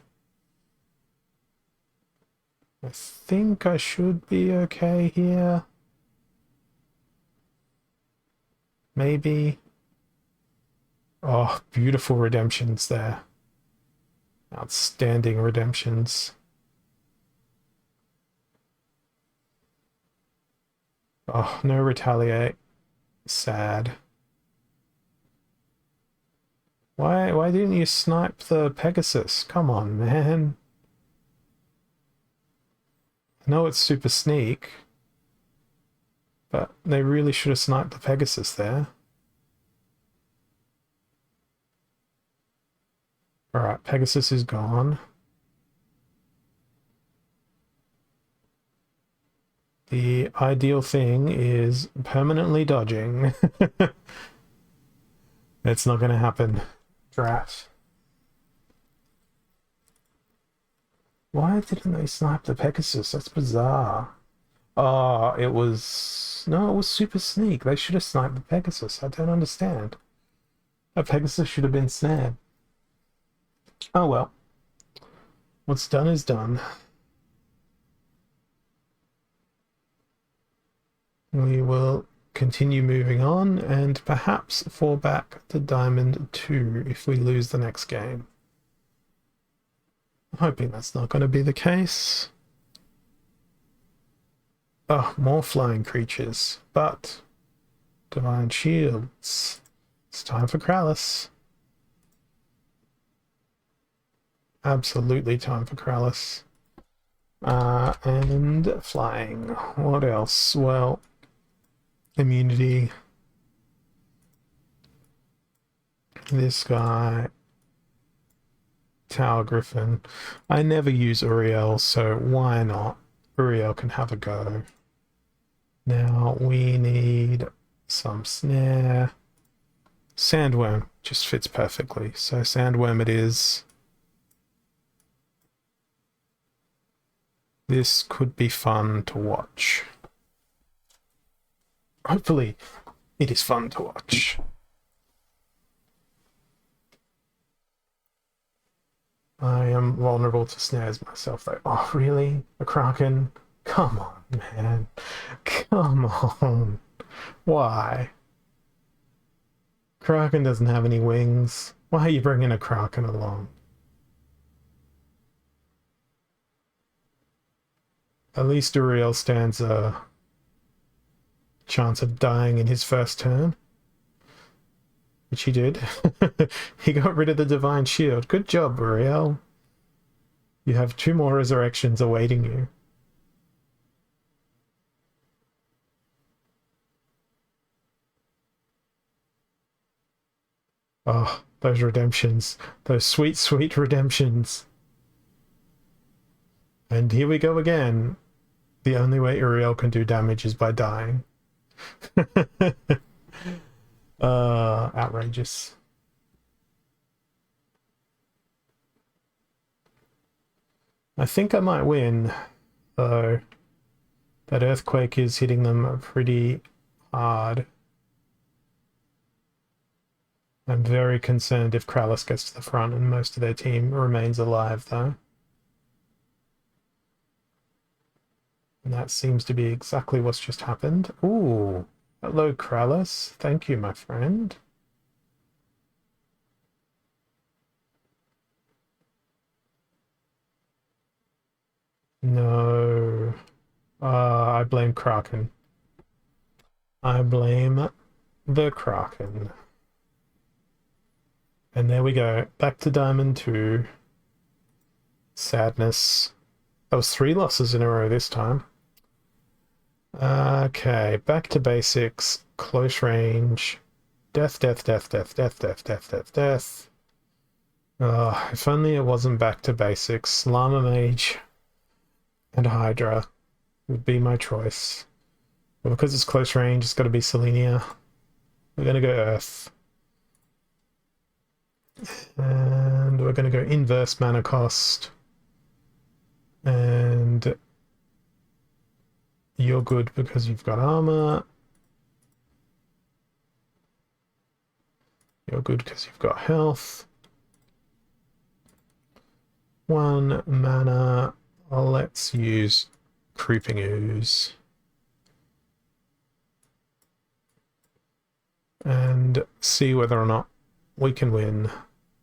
I think I should be okay here. Maybe. Oh, beautiful redemptions there. Outstanding redemptions. Oh, no retaliate. Sad. Why didn't you snipe the Pegasus? Come on, man. I know it's Super Sneak, but they really should have sniped the Pegasus there. Alright, Pegasus is gone. The ideal thing is permanently dodging. It's not going to happen. Drat. Why didn't they snipe the Pegasus? That's bizarre. Oh, it was... No, it was Super Sneak. They should have sniped the Pegasus. I don't understand. A Pegasus should have been snared. Oh well. What's done is done. We will continue moving on and perhaps fall back to Diamond 2 if we lose the next game. I'm hoping that's not going to be the case. Oh, more flying creatures, but Divine Shields. It's time for Kralis. Absolutely time for Kralis. And flying. What else? Well, immunity. This guy. Tower Griffin. I never use Uriel, so why not? Uriel can have a go. Now we need some snare. Sandworm just fits perfectly. So Sandworm it is. This could be fun to watch. Hopefully it is fun to watch. I am vulnerable to snares myself though. Oh, really? A Kraken? Come on, man. Come on. Why? Kraken doesn't have any wings. Why are you bringing a Kraken along? At least Uriel stands a chance of dying in his first turn. Which he did. He got rid of the Divine Shield. Good job, Uriel. You have 2 more resurrections awaiting you. Oh, those redemptions. Those sweet, sweet redemptions. And here we go again. The only way Uriel can do damage is by dying. Outrageous. I think I might win, though. That earthquake is hitting them pretty hard. I'm very concerned if Krallis gets to the front and most of their team remains alive, though. And that seems to be exactly what's just happened. Ooh, hello, Krallis. Thank you, my friend. No. I blame Kraken. I blame the Kraken. And there we go. Back to Diamond 2. Sadness. That was 3 losses in a row this time. Okay, back to basics. Close range. Death, death, death, death, death, death, death, death, death. Oh, if only it wasn't back to basics. Llama Mage and Hydra would be my choice. But because it's close range, it's got to be Selenia. We're going to go Earth. And we're going to go inverse mana cost. And you're good because you've got armor. You're good because you've got health. 1 mana. Let's use Creeping Ooze. And see whether or not we can win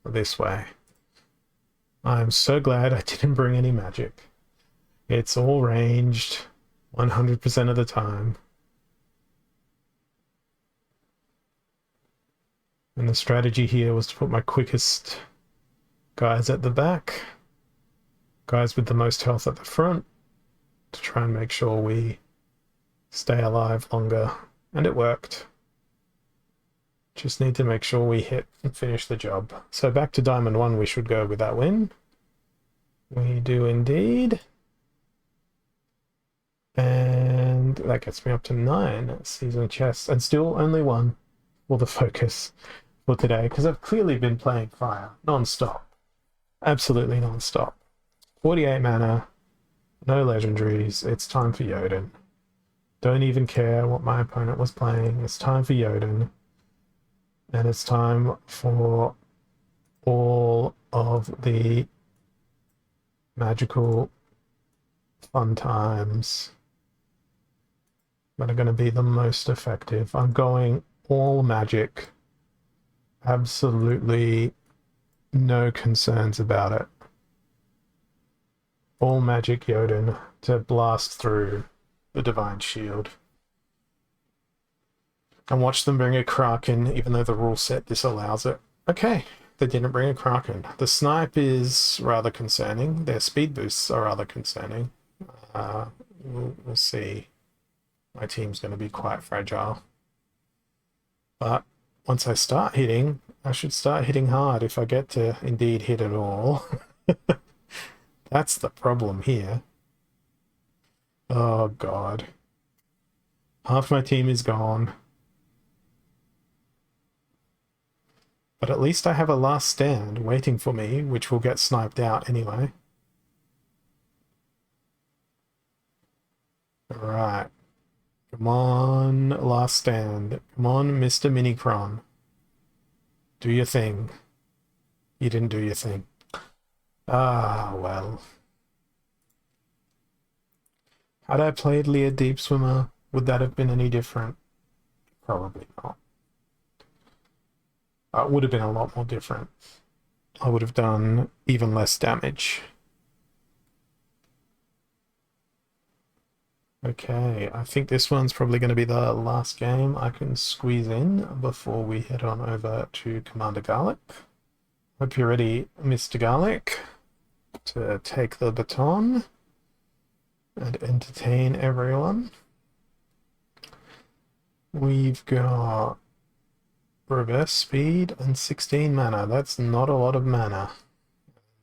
this way. I'm so glad I didn't bring any magic. It's all ranged 100% of the time. And the strategy here was to put my quickest guys at the back, guys with the most health at the front, to try and make sure we stay alive longer. And it worked. Just need to make sure we hit and finish the job. So back to Diamond 1 we should go with that win. We do indeed. And that gets me up to 9 season chests. And still only 1 for the focus for today, because I've clearly been playing Fire non-stop. Absolutely non-stop. 48 mana, no legendaries. It's time for Jotun. Don't even care what my opponent was playing. It's time for Jotun. And it's time for all of the magical fun times that are going to be the most effective. I'm going all magic. Absolutely no concerns about it. All magic Jotun to blast through the Divine Shield. And watch them bring a Kraken, even though the rule set disallows it. Okay, they didn't bring a Kraken. The snipe is rather concerning. Their speed boosts are rather concerning. We'll see. My team's going to be quite fragile. But once I start hitting, I should start hitting hard if I get to indeed hit at all. That's the problem here. Oh, God. Half my team is gone. But at least I have a last stand waiting for me, which will get sniped out anyway. Alright. Come on, last stand. Come on, Mr. Minicron. Do your thing. You didn't do your thing. Ah, well. Had I played Leah Deep Swimmer, would that have been any different? Probably not. It would have been a lot more different. I would have done even less damage. Okay, I think this one's probably going to be the last game I can squeeze in before we head on over to Commander Garlic. Hope you're ready, Mr. Garlic, to take the baton and entertain everyone. We've got reverse speed and 16 mana. That's not a lot of mana.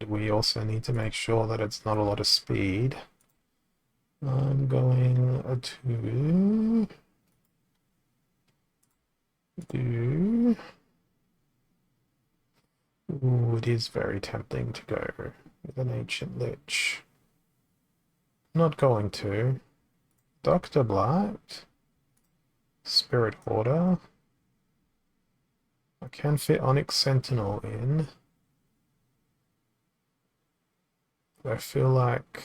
We also need to make sure that it's not a lot of speed. I'm going to do... Ooh, it is very tempting to go with an Ancient Lich. Not going to. Dr. Blight. Spirit Hoarder. I can fit Onyx Sentinel in. I feel like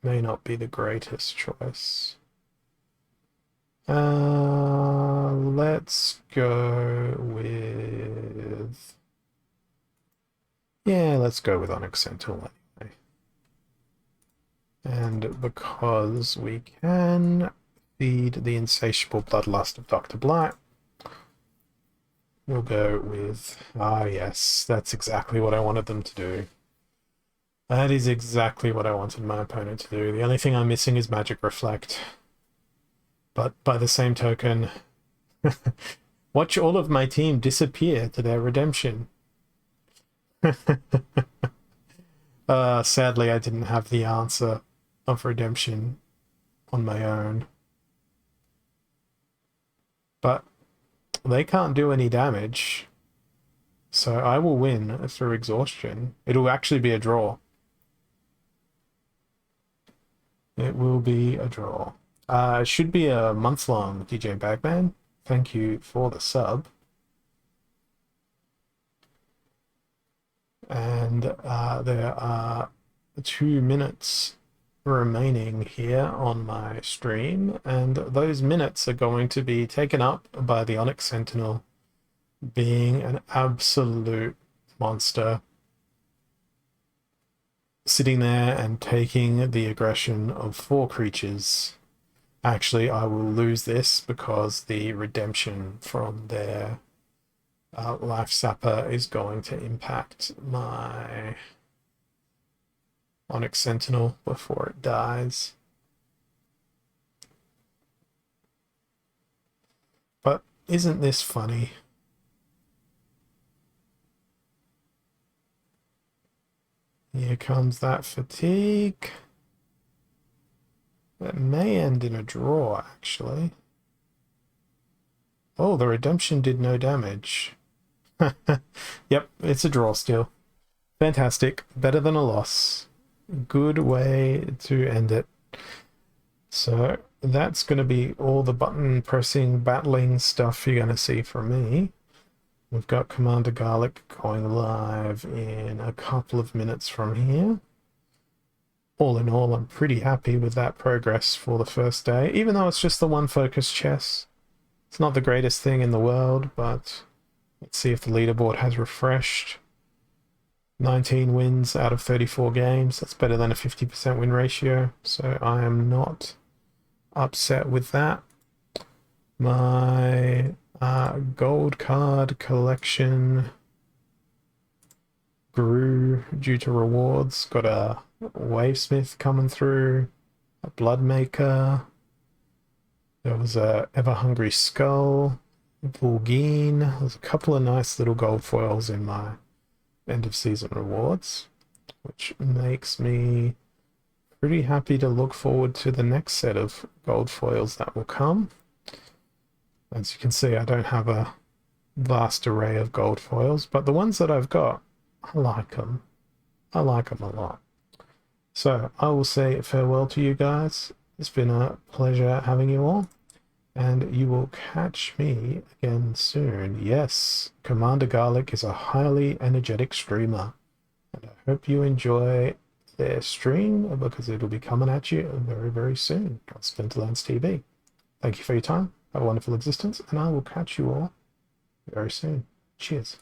may not be the greatest choice. Let's go with... Yeah, let's go with Onyx Sentinel anyway. And because we can feed the insatiable bloodlust of Dr. Blight, we'll go with... Ah, yes, that's exactly what I wanted them to do. That is exactly what I wanted my opponent to do. The only thing I'm missing is Magic Reflect. But by the same token, watch all of my team disappear to their redemption. Sadly, I didn't have the answer of redemption on my own. But they can't do any damage, so I will win through exhaustion. It'll actually be a draw. It will be a draw. It should be a month-long, DJ Bagman. Thank you for the sub. And there are 2 minutes remaining here on my stream, and those minutes are going to be taken up by the Onyx Sentinel being an absolute monster, sitting there and taking the aggression of 4 creatures. Actually, I will lose this because the redemption from their Life Sapper is going to impact my Onyx Sentinel before it dies. But isn't this funny? Here comes that fatigue. That may end in a draw, actually. Oh, the redemption did no damage. Yep, it's a draw still. Fantastic. Better than a loss. Good way to end it. So that's going to be all the button pressing, battling stuff you're going to see from me. We've got Commander Garlic going live in a couple of minutes from here. All in all, I'm pretty happy with that progress for the first day, even though it's just the one focus chess. It's not the greatest thing in the world, but let's see if the leaderboard has refreshed. 19 wins out of 34 games. That's better than a 50% win ratio, so I am not upset with that. My gold card collection grew due to rewards. Got a Wavesmith coming through, a Bloodmaker. There was a Ever Hungry Skull, Vulgine. There's a couple of nice little gold foils in my end of season rewards, which makes me pretty happy to look forward to the next set of gold foils that will come. As you can see, I don't have a vast array of gold foils, but the ones that I've got, I like them. I like them a lot. So I will say farewell to you guys. It's been a pleasure having you all, and you will catch me again soon. Yes, Commander Garlic is a highly energetic streamer, and I hope you enjoy their stream because it'll be coming at you very, very soon on Splinterlands TV. Thank you for your time. Have a wonderful existence, and I will catch you all very soon. Cheers.